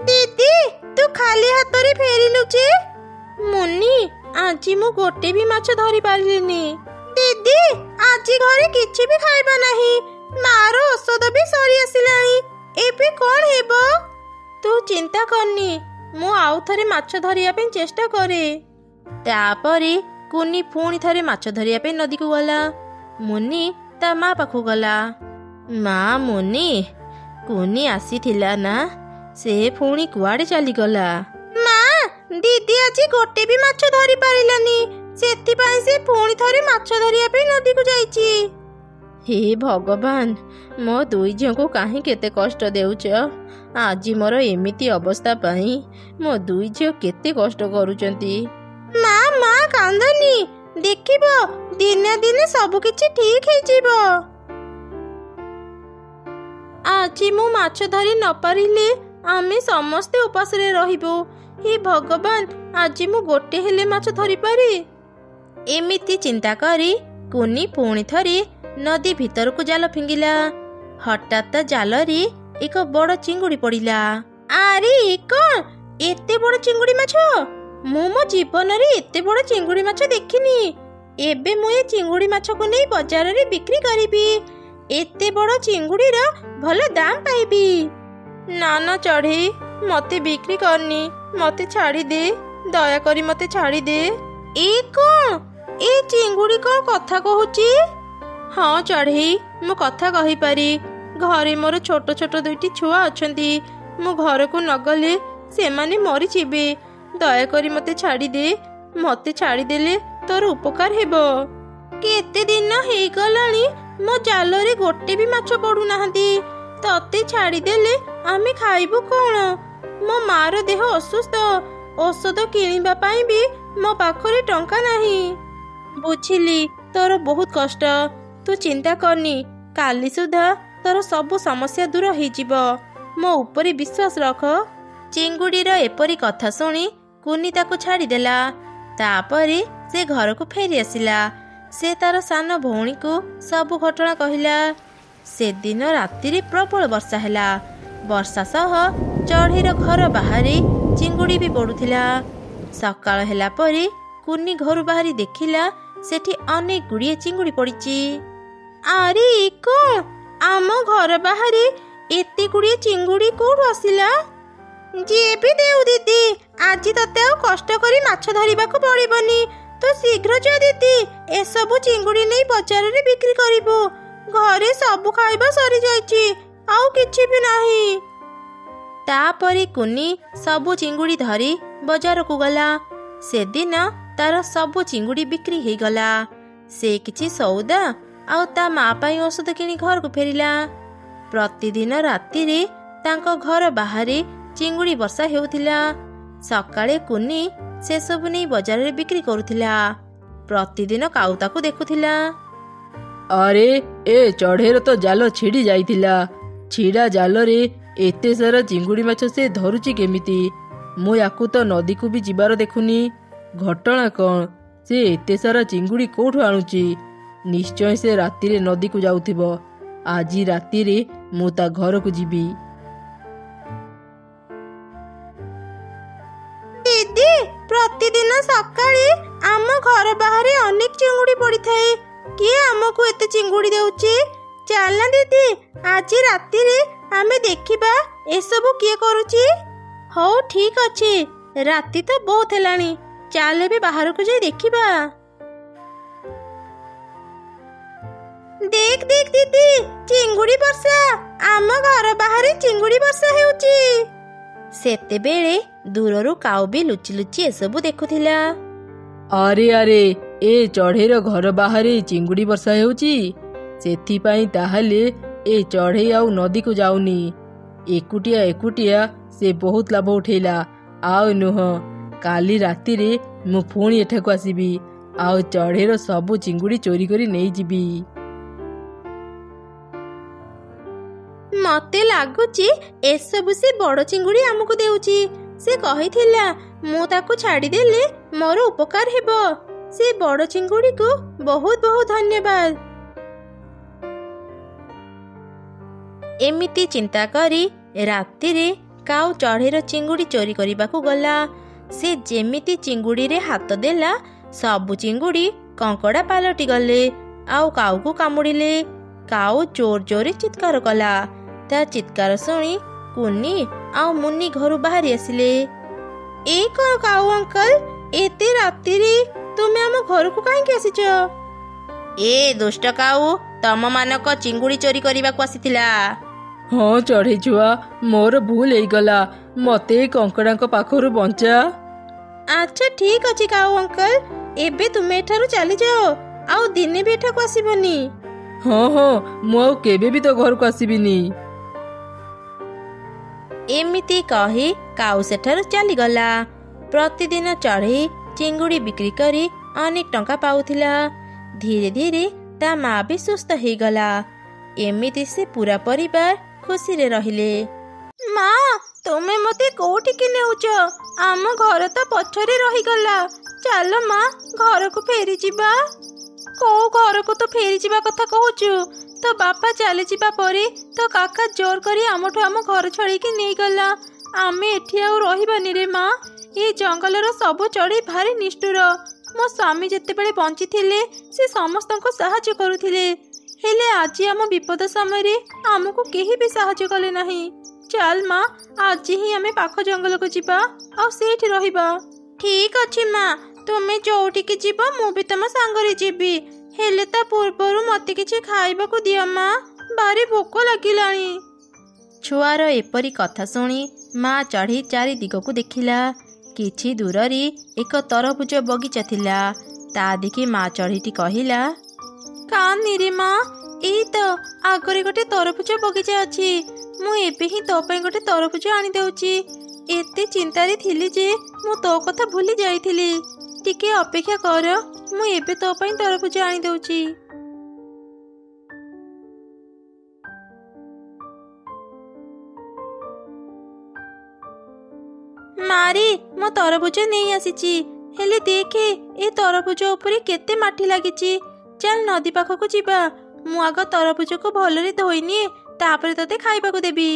ଦିଦି, ତୁ ଖାଲି ହାତରେ ଫେରିଲୁ ଯେ? ମୁନି, ଆଜି ମୁଁ ଗୋଟେ ବି ମାଛ ଧରି ପାରିଲିନି। ଦିଦି, ଆଜି ଘରେ କିଛି ବି ଖାଇବା ନାହିଁ, ମାର ଔଷଧ ବି ସରି ଆସିଲାଣି, ଏବେ କ'ଣ ହେବ? ତୁ ଚିନ୍ତା କରନି, ମୁଁ ଆଉ ଥରେ ମାଛ ଧରିବା ପାଇଁ ଚେଷ୍ଟା କରେ। ତାପରେ କୁନି ପୁଣି ଥରେ ମାଛ ଧରିବା ପାଇଁ ନଦୀକୁ ଗଲା। ମୁନି ତା ମା ପାଖକୁ ଗଲା। ମା ମୁନି, କୁନି ଆସିଥିଲା ନା? ସେ ପୁଣି କୁଆଡ଼େ ଚାଲିଗଲା? ମା, ଦିଦି ଆଜି ଗୋଟେ ବି ମାଛ ଧରି ପାରିଲାନି, ସେଥିପାଇଁ ସେ ପୁଣି ଥରେ ମାଛ ଧରିବା ପାଇଁ ନଦୀକୁ ଯାଇଛି। ହେ ଭଗବାନ, ମୋ ଦୁଇ ଝିଅଙ୍କୁ କାହିଁକି ଏତେ କଷ୍ଟ ଦେଉଛ? ଆଜି ମୋର ଏମିତି ଅବସ୍ଥା ପାଇଁ ମୋ ଦୁଇ ଝିଅ କେତେ କଷ୍ଟ କରୁଛନ୍ତି। ମା ମା କାନ୍ଦନି, ଦେଖିବ ଦିନେ ଦିନେ ସବୁ କିଛି ଠିକ ହେଇଯିବ। ଆଜି ମୁଁ ମାଛ ଧରି ନ ପାରିଲେ ଆମେ ସମସ୍ତେ ଉପାସରେ ରହିବୁ। ହେ ଭଗବାନ, ଆଜି ମୁଁ ଗୋଟେ ହେଲେ ମାଛ ଧରିପାରେ। ଏମିତି ଚିନ୍ତା କରି କୁନି ପୁଣି ଥରେ ନଦୀ ଭିତରକୁ ଜାଲ ଫିଙ୍ଗିଲା। ହଠାତ୍ ଜାଲରେ ଏକ ବଡ଼ ଚିଙ୍ଗୁଡ଼ି ପଡ଼ିଲା। ଆରେ କ'ଣ ଏତେ ବଡ଼ ଚିଙ୍ଗୁଡ଼ି ମାଛ? ମୁଁ ମୋ ଜୀବନରେ ଏତେ ବଡ଼ ଚିଙ୍ଗୁଡ଼ି ମାଛ ଦେଖିନି। ଏବେ ମୁଁ ଏ ଚିଙ୍ଗୁଡ଼ି ମାଛକୁ ନେଇ ବଜାରରେ ବିକ୍ରି କରିବି। ଏତେ ବଡ଼ ଚିଙ୍ଗୁଡ଼ିର ଭଲ ଦାମ ପାଇବି। ନା ନା ଚଢ଼େଇ, ମତେ ବିକ୍ରି କରନି, ମତେ ଛାଡ଼ିଦେ, ଦୟାକରି ମତେ ଛାଡ଼ିଦେ। ଏ କ'ଣ, ଏ ଚିଙ୍ଗୁଡ଼ି କ'ଣ କଥା କହୁଛି? ହଁ ଚଢ଼େଇ, ମୁଁ କଥା କହିପାରି। ଘରେ ମୋର ଛୋଟ ଛୋଟ ଦୁଇଟି ଛୁଆ ଅଛନ୍ତି, ମୁଁ ଘରକୁ ନଗଲେ ସେମାନେ ମରିଯିବେ। ଦୟାକରି ମତେ ଛାଡ଼ିଦେ, ମତେ ଛାଡ଼ିଦେଲେ ତୋର ଉପକାର ହେବ। କେତେ ଦିନ ହେଇଗଲାଣି ମୋ ଜାଲରେ ଗୋଟେ ବି ମାଛ ପଡୁନାହାନ୍ତି। ତତେ ଛାଡ଼ିଦେଲେ ଆମେ ଖାଇବୁ କ'ଣ? ମୋ ମାର ଦେହ ଅସୁସ୍ଥ, ଔଷଧ କିଣିବା ପାଇଁ ବି ମୋ ପାଖରେ ଟଙ୍କା ନାହିଁ। ବୁଝିଲି, ତୋର ବହୁତ କଷ୍ଟ, ତୁ ଚିନ୍ତା କରନି, କାଲି ସୁଦ୍ଧା ତୋର ସବୁ ସମସ୍ୟା ଦୂର ହେଇଯିବ। ମୋ ଉପରେ ବିଶ୍ୱାସ ରଖ। ଚିଙ୍ଗୁଡ଼ିର ଏପରି କଥା ଶୁଣି କୁନି ତାକୁ ଛାଡ଼ିଦେଲା। ତାପରେ ସେ ଘରକୁ ଫେରି ଆସିଲା। ସେ ତାର ସାନ ଭଉଣୀକୁ ସବୁ ଘଟଣା କହିଲା। ସେଦିନ ରାତିରେ ପ୍ରବଳ ବର୍ଷା ହେଲା। ବର୍ଷା ସହ ଚଢ଼େଇର ଘର ବାହାରେ ଚିଙ୍ଗୁଡ଼ି ବି ପଡ଼ୁଥିଲା। ସକାଳ ହେଲା ପରେ କୁନି ଘରୁ ବାହାରି ଦେଖିଲା ସେଠି ଅନେକ ଗୁଡ଼ିଏ ଚିଙ୍ଗୁଡ଼ି ପଡ଼ିଛି। ଆରେ କ'ଣ, ଆମ ଘର ବାହାରେ ଏତେ ଗୁଡ଼ିଏ ଚିଙ୍ଗୁଡ଼ି କୋଉଠୁ ଆସିଲା? ଯିଏ ବି ଦେଉ ଦିଦି, ଆଜି ତତେ ଆଉ କଷ୍ଟ କରି ମାଛ ଧରିବାକୁ ପଡ଼ିବନି। ତୁ ଶୀଘ୍ର ଯା ଦିଦି, ଏସବୁ ଚିଙ୍ଗୁଡ଼ି ନେଇ ବଜାରରେ ବିକ୍ରି କରିବୁ। ଘରେ ସବୁ ଖାଇବା ସରିଯାଇଛି, ଆଉ କିଛି ବି ନାହିଁ। ତାପରେ କୁନି ସବୁ ଚିଙ୍ଗୁଡ଼ି ଧରି ବଜାରକୁ ଗଲା। ସେଦିନ ତାର ସବୁ ଚିଙ୍ଗୁଡ଼ି ବିକ୍ରି ହେଇଗଲା। ସେ କିଛି ସଉଦା ଆଉ ତା ମା ପାଇଁ ଔଷଧ କିଣି ଘରକୁ ଫେରିଲା। ପ୍ରତିଦିନ ରାତିରେ ତାଙ୍କ ଘର ବାହାରେ ଚିଙ୍ଗୁଡ଼ି ବର୍ଷା ହେଉଥିଲା। ସକାଳେ କୁନି ସେସବୁ ନେଇ ବଜାରରେ ବିକ୍ରି କରୁଥିଲା। ପ୍ରତିଦିନ କାଉ ତାକୁ ଦେଖୁଥିଲା। ଆରେ, ଏ ଚଢ଼େଇର ତ ଜାଲ ଛିଡ଼ି ଯାଇଥିଲା। ଛିଡ଼ା ଜାଲରେ ଏତେ ସାରା ଚିଙ୍ଗୁଡ଼ି ମାଛ ସେ ଧରୁଛି କେମିତି? ମୁଁ ୟାକୁ ତ ନଦୀକୁ ବି ଯିବାର ଦେଖୁନି। ଘଟଣା କ'ଣ? ସେ ଏତେ ସାରା ଚିଙ୍ଗୁଡ଼ି କୋଉଠୁ ଆଣୁଛି? ନିଶ୍ଚୟ ସେ ରାତିରେ ନଦୀକୁ ଯାଉଥିବ। ଆଜି ରାତିରେ ମୁଁ ତା ଘରକୁ ଯିବି। ଦିଦି, ପ୍ରତିଦିନ ସକାଳେ ଆମ ଘର ବାହାରେ ଅନେକ ଚିଙ୍ଗୁଡ଼ି ପଡ଼ିଥାଏ। କିଏ ଆମକୁ ଏତେ ଚିଙ୍ଗୁଡ଼ି ଦେଉଛି? ଚାଲ ଦିଦି, ଆଜି ରାତିରେ ଆମେ ଦେଖିବା ଏସବୁ କିଏ କରୁଛି। ହଉ ଠିକ ଅଛି, ରାତି ତ ବହୁତ ହେଲାଣି, ଚାଲ ଏବେ ବାହାରକୁ ଯାଇ ଦେଖିବା। देख देख दीदी चिंगुड़ी वर्षा आम घर बाहर चिंगुड़ी वर्षा हेउची। सेतेबेले दूररू काऊ भी लुचि लुचि एसबू देखुथिला। अरे अरे ए चढ़ेईर घर बाहर चिंगुड़ी वर्षा हेउची सेथिपाई ताहले ए चढ़ेई आउ नदी को जाउनी। एकुटिया एकुटिया से बहुत लाभ उठेला। आउ नुह काली राति रे मु पुणी एठाकू आसीबी आउ चढ़ेईर सबु चिंगुड़ी चोरी करी नहीं जीबी। मते लागुची एसबू से बड़ चिंगुड़ी आमको देउची। से कहिथिला मु ताकू छाड़ी देले मोर उपकार हेबो। से बड़ चिंगुड़ी को बहुत बहुत धन्यवाद। एमिति चिंता करी राति रे काऊ चढ़ेईर चिंगुड़ी चोरी करबाकू गला। से जेमिति चिंगुड़ी रे हाथ देला सबु चिंगुड़ी कंकड़ा पालटी गले आउ काऊ को कामुड़िले। काऊ जोर जोर चित्कार कला। ता चित्कार शुणी कुन्नी आउ मुन्नी घरू बाहरी आसिले। ए कौन काऊ अंकल एते राति रे तुमे आम घर को काहे आसीच? ए दुष्ट काऊ तम मानक चिंगुड़ी चोरी करबाकू आसीथिला। हाँ चढ़ेई छुआ मोर भूल गला मते कंकड़ा पाखरु बंचा। अच्छा ठीक अछि काऊ अंकल एबे तुमे एठारु चली जाओ आउ दिने भी एठाकू आसीबनी। हाँ हाँ मु आउ केबे भी तो घर को आसीबिनी। एमिति कही काऊ सेठारु चली गला। प्रतिदिन चढ़ेई चिंगुड़ी बिक्री करी अनेक टंका पाउथिला। धीरे धीरे ता माँ भी सुस्थ हो गला। एमिति से पूरा परिवार खुशी रे रहिले। माँ तुमे मते कोठी के नेउच? आम घर तो पछरे रही गला। चलो माँ घर को फेरी जिबा। को घर को तो फेरी जिबा कथा कहूचु? तो बापा चली जिबा परे तो काका जोर करी आमठो आम घर छड़ी के नहीं गला। आमे एठी आउ रहिबानी रे माँ। ए जंगलर सबु चढ़ेई भारी निष्ठुर। मो स्वामी जेतेबेले बंची थिले से समस्तको सहाय्य करुथिले। हेले आज आम विपद समय रे आमको केही भी सहाय्य कले नहीं। चल माँ आज ही आमे पाख जंगल को जिबा आ सेठी रहिबा। ठीक अछि माँ तुमे जोठी के जिबा मु भी तम संगरे जिबी। हेले ता पूर्वरु मते किछि खाइबाकू दिया माँ भारी भोक लागिलानी। छुआर एपरी कथा शुणी माँ चढ़ी चारि दिग को देखिला। किछि दूररी एक तरभुज बगीचा थिला। ता देखि माँ चढ़ीटी कहिला कानी रे माँ एई तो आगरे गोटे तरभुज बगीचा अछि। मु एबे ही तो पई गोटे तरभुज आनी देउची। एते चिंतारे थिली जे मु तो कथा भूली जाईथिली। टिके अपेक्षा कर मु एबे तो पई तरभुज आनी देउची। मारी मो तरभुज नहीं आसीची। हेले देखे ए तरभुज ऊपर केते माटी लागिची। चल नदी पाखक जिबा। मु आग तरभुज को भलरे धोइनिए तापरे तते खाइबाकू देबी।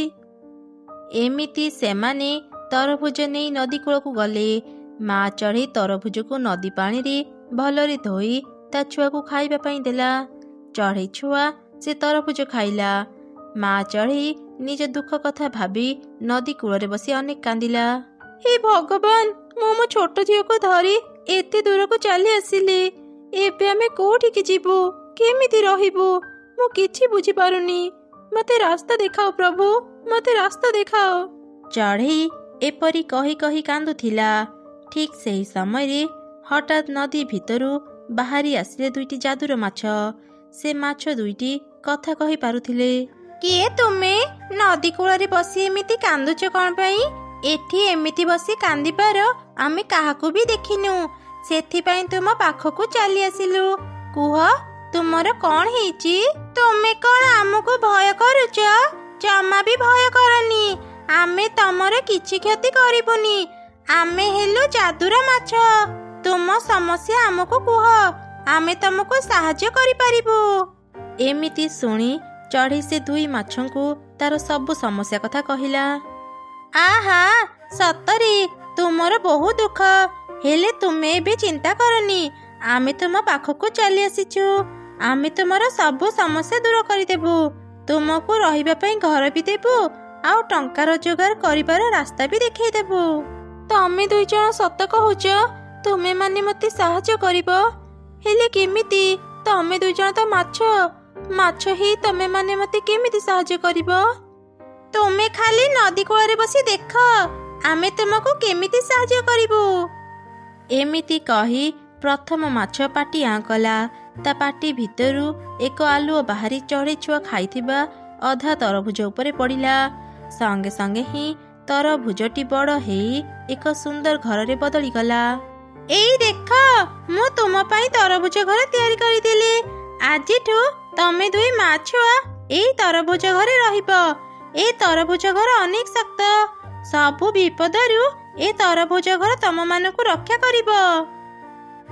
एमिति सेमाने तरभुज नहीं नदी कूल को गले। माँ चढ़ी तरभुज को नदी पानी रे भलरे धोई ता छुआ को खाइबा पई देला। चढ़ई छुआ से तरभुज खाइला। माँ चढ़ी निज दुख कथा भाबी नदी कूल रे बसी अनेक कांदिला। हे भगवान मो छोट झील को धरी एते दूर को चली आसिले। एबे आमे कोठी के जीवो केमिति रहिबो मु किछि बुझी पारुनी। मते रास्ता देखाओ प्रभु मते रास्ता देखाओ। चढ़ई एपरी कही कही कांदुथिला। ठीक सही समय रे हठात नदी भितरु बाहरी आसिले दुईटी जादुर माछ। से माछ दुईटी कथा कही पारुथिले। किए तुमे नदी कूल रे बसी एमिति कांदुच कोन पई? एठी एमिति बसी कांदी पार आमे काहाकू भी देखिनु। सेथिपाई तुम पाखकू चली आसिलु। कुह तुमर कौन हेची? तुमे कौन आमको भय करुच? जमा भी भय करनी। आमे तमर किछि क्षति करिबुनी। आमे हेलु जादुर माछ। तुम समस्या आमको कुह आमे तुमको सहाय्य करि परिबु। एमिति सुनी चढ़ी से दुई माछंकु तार सब समस्या कथा कहिला। आहा सतरी तुमर बहुत दुख। हेले तुमे भी चिंता करनी। आमे तुम पाखकू चली आसीचु। आमे तुमर सब समस्या दूर करदेबु। तुमको रहिबा पई घर भी देबु आउ टंका रोजगार करिबार रास्ता भी देखै देबु। तमे दुई जण सत कहूच तुमे माने मते सहाय्य करिबो। हेले केमिति? तमे दुई जण तो माछ ମାଛ ହେଇ ତମେ ମାନେ ମତେ କେମିତି ସାହାଯ୍ୟ କରିବ? ତୁମେ ଖାଲି ନଦୀ କୂଳରେ ବସି ଦେଖ, ଆମେ ତୁମକୁ କେମିତି ସାହାଯ୍ୟ କରିବୁ। ଏମିତି କହି ପ୍ରଥମ ମାଛ ପାଟି ଆଁ କଲା। ତା ପାଟି ଭିତରୁ ଏକ ଆଲୁଅ ବାହାରି ଚଢ଼େଇ ଛୁଆ ଖାଇଥିବା ଅଧା ତରଭୁଜ ଉପରେ ପଡ଼ିଲା। ସଙ୍ଗେ ସଙ୍ଗେ ହିଁ ତରଭୁଜଟି ବଡ଼ ହେଇ ଏକ ସୁନ୍ଦର ଘରରେ ବଦଳିଗଲା। ଏଇ ଦେଖ, ମୁଁ ତୁମ ପାଇଁ ତରଭୁଜ ଘର ତିଆରି କରିଦେଲି। ଆଜିଠୁ ତମେ ଦୁଇ ମା ଛୁଆ ଏଇ ତରଭୁଜ ଘରେ ରହିବ। ଏ ତରଭୁଜ ଘର ଅନେକ ଶକ୍ତ। ସବୁ ବିପଦରୁ ଏ ତରଭୁଜ ଘର ତମମାନଙ୍କୁ ରକ୍ଷା କରିବ।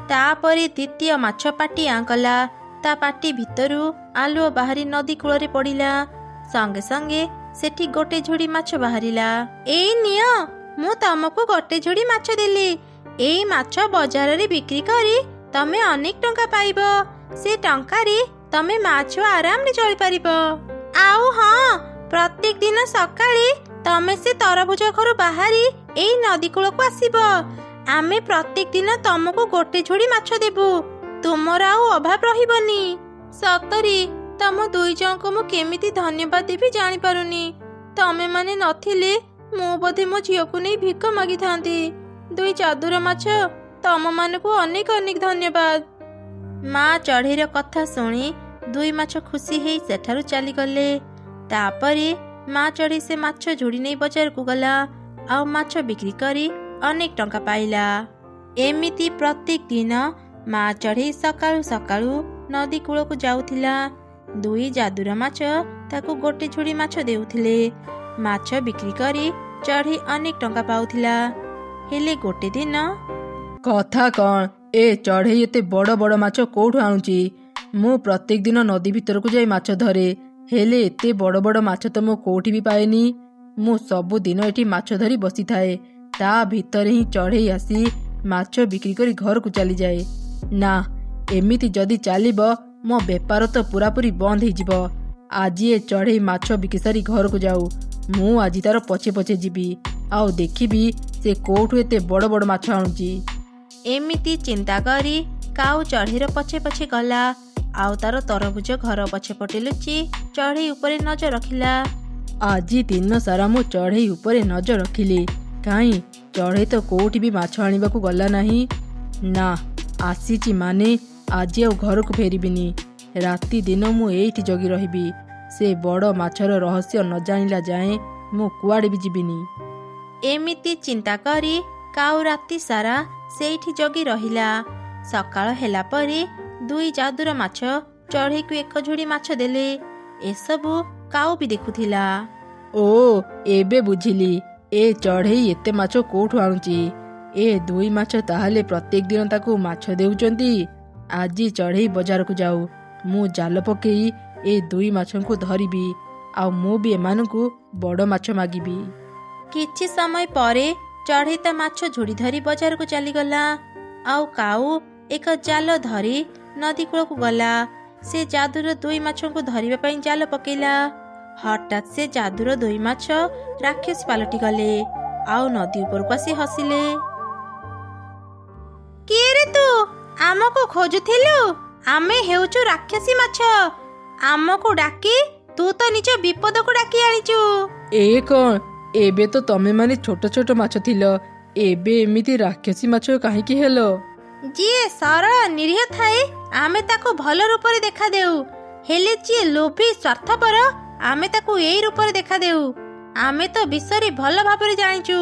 ତାପରେ ଦ୍ୱିତୀୟ ମାଛ ପାଟି ଆଁ କଲା। ତା ପାଟି ଭିତରୁ ଆଲୁଅ ବାହାରି ନଦୀ କୂଳରେ ପଡ଼ିଲା। ସଙ୍ଗେ ସଙ୍ଗେ ସେଠି ଗୋଟେ ଝୁଡ଼ି ମାଛ ବାହାରିଲା। ଏଇ ନିଅ, ମୁଁ ତମକୁ ଗୋଟେ ଝୁଡ଼ି ମାଛ ଦେଲି। ଏଇ ମାଛ ବଜାରରେ ବିକ୍ରି କରି ତମେ ଅନେକ ଟଙ୍କା ପାଇବ। ସେ ଟଙ୍କାରେ ତମେ ମା ଛୁଆ ଆରାମରେ ଚଳିପାରିବ। ଆଉ ହଁ, ପ୍ରତ୍ୟେକ ଦିନ ସକାଳେ ତମେ ସେ ତରଭୁଜ ଘରୁ ବାହାରି ଏଇ ନଦୀ କୂଳକୁ ଆସିବ। ଆମେ ପ୍ରତ୍ୟେକ ଦିନ ତମକୁ ଗୋଟେ ଝୁଡ଼ି ମାଛ ଦେବୁ। ତୁମର ଆଉ ଅଭାବ ରହିବନି। ସତରେ ତମ ଦୁଇ ଜଣଙ୍କୁ ମୁଁ କେମିତି ଧନ୍ୟବାଦ ଦେବି ଜାଣିପାରୁନି। ତମେ ମାନେ ନଥିଲେ ମୁଁ ବୋଧେ ମୋ ଝିଅକୁ ନେଇ ଭିକ ମାଗିଥାନ୍ତି। ଦୁଇ ଚାଦୁର ମାଛ, ତମମାନଙ୍କୁ ଅନେକ ଅନେକ ଧନ୍ୟବାଦ। ମା ଚଢ଼େଇର କଥା ଶୁଣି ଦୁଇ ମାଛ ଖୁସି ହେଇ ସେଠାରୁ ଚାଲିଗଲେ। ତାପରେ ମା ଚଢ଼େଇ ସେ ମାଛ ଝୁଡ଼ି ନେଇ ବଜାରକୁ ଗଲା ଆଉ ମାଛ ବିକ୍ରି କରି ଅନେକ ଟଙ୍କା ପାଇଲା। ଏମିତି ପ୍ରତ୍ୟେକ ଦିନ ମା ଚଢ଼େଇ ସକାଳୁ ସକାଳୁ ନଦୀ କୂଳକୁ ଯାଉଥିଲା। ଦୁଇ ଯାଦୁର ମାଛ ତାକୁ ଗୋଟେ ଝୁଡ଼ି ମାଛ ଦେଉଥିଲେ। ମାଛ ବିକ୍ରି କରି ଚଢ଼େଇ ଅନେକ ଟଙ୍କା ପାଉଥିଲା। ହେଲେ ଗୋଟେ ଦିନ କଥା କ'ଣ, ଏ ଚଢ଼େଇ ଏତେ ବଡ଼ ବଡ଼ ମାଛ କୋଉଠୁ ଆଣୁଛି? ମୁଁ ପ୍ରତ୍ୟେକ ଦିନ ନଦୀ ଭିତରକୁ ଯାଇ ମାଛ ଧରେ, ହେଲେ ଏତେ ବଡ଼ ବଡ଼ ମାଛ ତ ମୁଁ କୋଉଠି ବି ପାଏନି। ମୁଁ ସବୁଦିନ ଏଠି ମାଛ ଧରି ବସିଥାଏ, ତା ଭିତରେ ହିଁ ଚଢ଼େଇ ଆସି ମାଛ ବିକ୍ରି କରି ଘରକୁ ଚାଲିଯାଏ। ନା, ଏମିତି ଯଦି ଚାଲିବ ମୋ ବେପାର ତ ପୁରାପୁରି ବନ୍ଦ ହେଇଯିବ। ଆଜି ଏ ଚଢ଼େଇ ମାଛ ବିକି ସାରି ଘରକୁ ଯାଉ। ମୁଁ ଆଜି ତାର ପଛେ ପଛେ ଯିବି ଆଉ ଦେଖିବି ସେ କୋଉଠୁ ଏତେ ବଡ଼ ବଡ଼ ମାଛ ଆଣୁଛି। ଏମିତି ଚିନ୍ତା କରି କାଉ ଚଢ଼େଇର ପଛେ ପଛେ ଗଲା ଆଉ ତାର ତରଭୁଜ ଘର ପଛପଟେ ଲୁଚି ଚଢ଼େଇ ଉପରେ ନଜର ରଖିଲା। ଆଜି ଦିନ ସାରା ମୁଁ ଚଢ଼େଇ ଉପରେ ନଜର ରଖିଲି, କାହିଁ ଚଢ଼େଇ ତ କୋଉଠି ବି ମାଛ ଆଣିବାକୁ ଗଲା ନାହିଁ। ନା, ଆସିଛି ମାନେ ଆଜି ଆଉ ଘରକୁ ଫେରିବିନି। ରାତି ଦିନ ମୁଁ ଏଇଠି ଜଗି ରହିବି। ସେ ବଡ଼ ମାଛର ରହସ୍ୟ ନ ଜାଣିଲା ଯାଏଁ ମୁଁ କୁଆଡ଼େ ବି ଯିବିନି। ଏମିତି ଚିନ୍ତା କରି କାଉ ରାତି ସାରା ସେଇଠି ଜଗି ରହିଲା। ସକାଳ ହେଲା ପରେ ଦୁଇ ଯାଦୁର ମାଛ ଚଢ଼େଇକୁ ଏକ ଝୁଡ଼ି ମାଛ ଦେଲେ। ଏସବୁ କାଉ ବି ଦେଖୁଥିଲା। ଓ, ଏବେ ବୁଝିଲି ଏ ଚଢ଼େଇ ଏତେ ମାଛ କୋଉଠୁ ଆଣୁଛି। ଏ ଦୁଇ ମାଛ ତାହେଲେ ପ୍ରତ୍ୟେକ ଦିନ ତାକୁ ମାଛ ଦେଉଛନ୍ତି। ଆଜି ଚଢ଼େଇ ବଜାରକୁ ଯାଉ, ମୁଁ ଜାଲ ପକେଇ ଏ ଦୁଇ ମାଛଙ୍କୁ ଧରିବି ଆଉ ମୁଁ ବି ଏମାନଙ୍କୁ ବଡ଼ ମାଛ ମାଗିବି। କିଛି ସମୟ ପରେ ଚଢ଼େଇ ତା ମାଛ ଝୁଡ଼ି ଧରି ବଜାରକୁ ଚାଲିଗଲା ଆଉ କାଉ ଏକ ଜାଲ ଧରି ନଦୀ କୂଳକୁ ଗଲା। ସେ ଯାଦୁର ଦୁଇ ମାଛଙ୍କୁ ଧରିବା ପାଇଁ ଜାଲ ପକେଇଲା। ହଠାତ୍ ସେ ଯାଦୁର ଦୁଇ ମାଛ ରାକ୍ଷସ ପାଲଟି ଗଲେ ଆଉ ନଦୀ ଉପରକୁ ଆସି ହସିଲେ। କିଏ ରେ ତୁ? ଆମକୁ ଖୋଜୁଥିଲୁ? ଆମେ ହେଉଛୁ ରାକ୍ଷସୀ ମାଛ। ଆମକୁ ଡାକି ତୁ ତ ନିଜ ବିପଦକୁ ଡାକି ଆଣିଛୁ। ଏ କ'ଣ, ଏବେ ତ ତମେ ମାନେ ଛୋଟ ଛୋଟ ମାଛ ଥିଲ, ଏବେ ଏମିତି ରାକ୍ଷସୀ ମାଛ କାହିଁକି ହେଲ? ଯିଏ ସରଳ ନିରୀହ ଥାଏ ଆମେ ତାକୁ ଭଲ ରୂପରେ ଦେଖାଦେଉ, ହେଲେ ଯିଏ ଲୋଭୀ ସ୍ୱାର୍ଥପର ଆମେ ତାକୁ ଏଇ ରୂପରେ ଦେଖାଦେଉ। ଆମେ ତ ବିଷୟରେ ଭଲ ଭାବରେ ଜାଣିଛୁ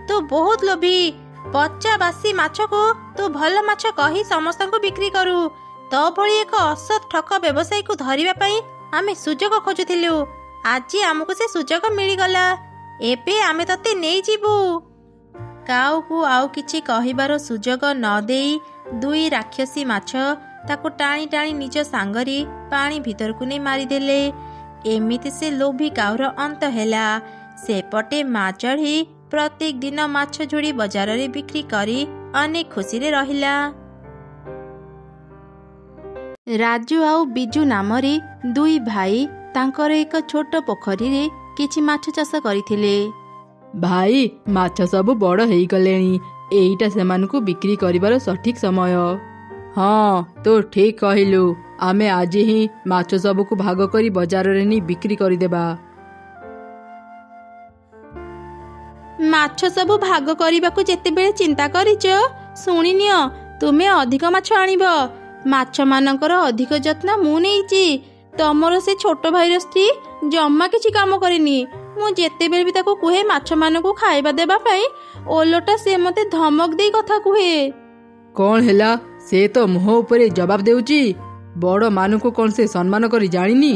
ତୁ ବହୁତ ଲୋଭୀ। ପଚା ବାସି ମାଛକୁ ତୁ ଭଲ ମାଛ କହି ସମସ୍ତଙ୍କୁ ବିକ୍ରି କରୁ। ତୋ ଭଳି ଏକ ଅସତ୍ ଠକ ବ୍ୟବସାୟୀକୁ ଧରିବା ପାଇଁ ଆମେ ସୁଯୋଗ ଖୋଜୁଥିଲୁ। ଆଜି ଆମକୁ ସେ ସୁଯୋଗ ମିଳିଗଲା। ଏବେ ଆମେ ତତେ ନେଇଯିବୁ। କାଉକୁ ଆଉ କିଛି କହିବାର ସୁଯୋଗ ନ ଦେଇ ଦୁଇ ରାକ୍ଷସୀ ମାଛ ତାକୁ ଟାଣି ଟାଣି ନିଜ ସାଙ୍ଗରେ ପାଣି ଭିତରକୁ ନେଇ ମାରିଦେଲେ। ଏମିତି ସେ ଲୋଭୀ କାଉର ଅନ୍ତ ହେଲା। ସେପଟେ ମା ଚଢ଼େଇ ପ୍ରତ୍ୟେକ ଦିନ ମାଛ ଝୁଡ଼ି ବଜାରରେ ବିକ୍ରି କରି ଅନେକ ଖୁସିରେ ରହିଲା। ରାଜୁ ଆଉ ବିଜୁ ନାମରେ ଦୁଇ ଭାଇ ତାଙ୍କର ଏକ ଛୋଟ ପୋଖରୀରେ କିଛି ମାଛ ଚାଷ କରିଥିଲେ। ଭାଇ, ମାଛ ସବୁ ବଡ଼ ହେଇଗଲେଣି, ଏଇଟା ସେମାନଙ୍କୁ ବିକ୍ରି କରିବାର ସଠିକ ସମୟ। ହଁ, ତୁ ଠିକ କହିଲୁ। आमे आज ही माछ सबको भाग करी बाजार रे नी बिक्री करदेबा। माछ सब भाग करने जेतेबेले चिंता करिच शुणी नियो तुमे अधिक माछ आनिब। माछ मानकर अधिक जत्न मु नेइची। तमर से छोट भाईर स्त्री जम्मा किछि काम करेनी। मु जेतेबेले भी ताको कुहे माछ मानकु खाइबा देबा पई ओलटा से मते धमक देई कथा कुहे। कौन हैला से तो मुह ऊपर जवाब देउची। बड़ मानकु कौन से सम्मान करी जानिनी।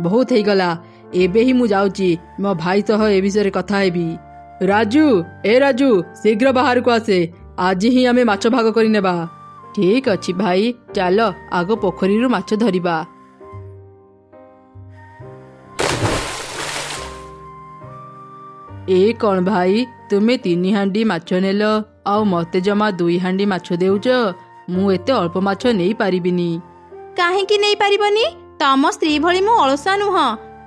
बहुत हे गला एबे ही मु जाउची मो भाई सह ए विषय कथा हेबी। राजू ए राजू शीघ्र बाहर को आसे। आज ही आमे माछ भाग करी नेबा। ठीक अछि भाई चल आगो पोखरी रु माछ धरिबा। ए कौन भाई तुमे 3 हांडी माछ नेल आउ मते जमा 2 हांडी माछ देउच। मु एते अल्प माछ नेई पारिबिनी। काहेकि नहीं पारिबनी? तम स्त्री भली मु अलसा नुह।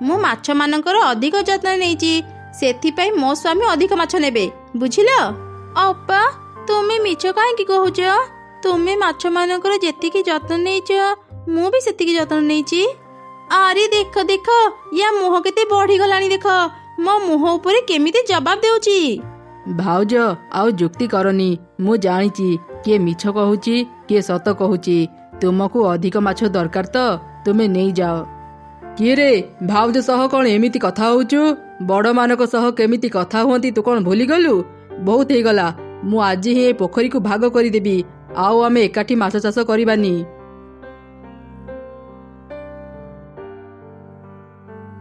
मु माछ मानकर अधिक जत्न नेइची सेथिपाई मो स्वामी अधिक माछ नेबे बुझिल। अपा तुमे मिछ काहेकि कहूच? तुमे माछ मानकर जेतिकी जत्न नेइच मु भी सेतिकी जत्न नेइची। अरे देख देख या मुह केते बढ़ी गलानी। देख मो मुह ऊपर केमिति जवाब देउची। भाउज आउ जुक्ति करनी। मु जानिची किए मिछ कहूची किए सत कहूची। तुमको अधिक माछ दरकार तो तुमे नहीं जाओ। किए रे भाउज सह कौन एमिति कथा होचु? बड़ मानक सह केमिति कथा हुअंती तू कौन भूली गलु? बहुत हे गला मु आज ही पोखरी को भाग करी देबी। आउ आमे एकाठी माछ चाष करिबानी।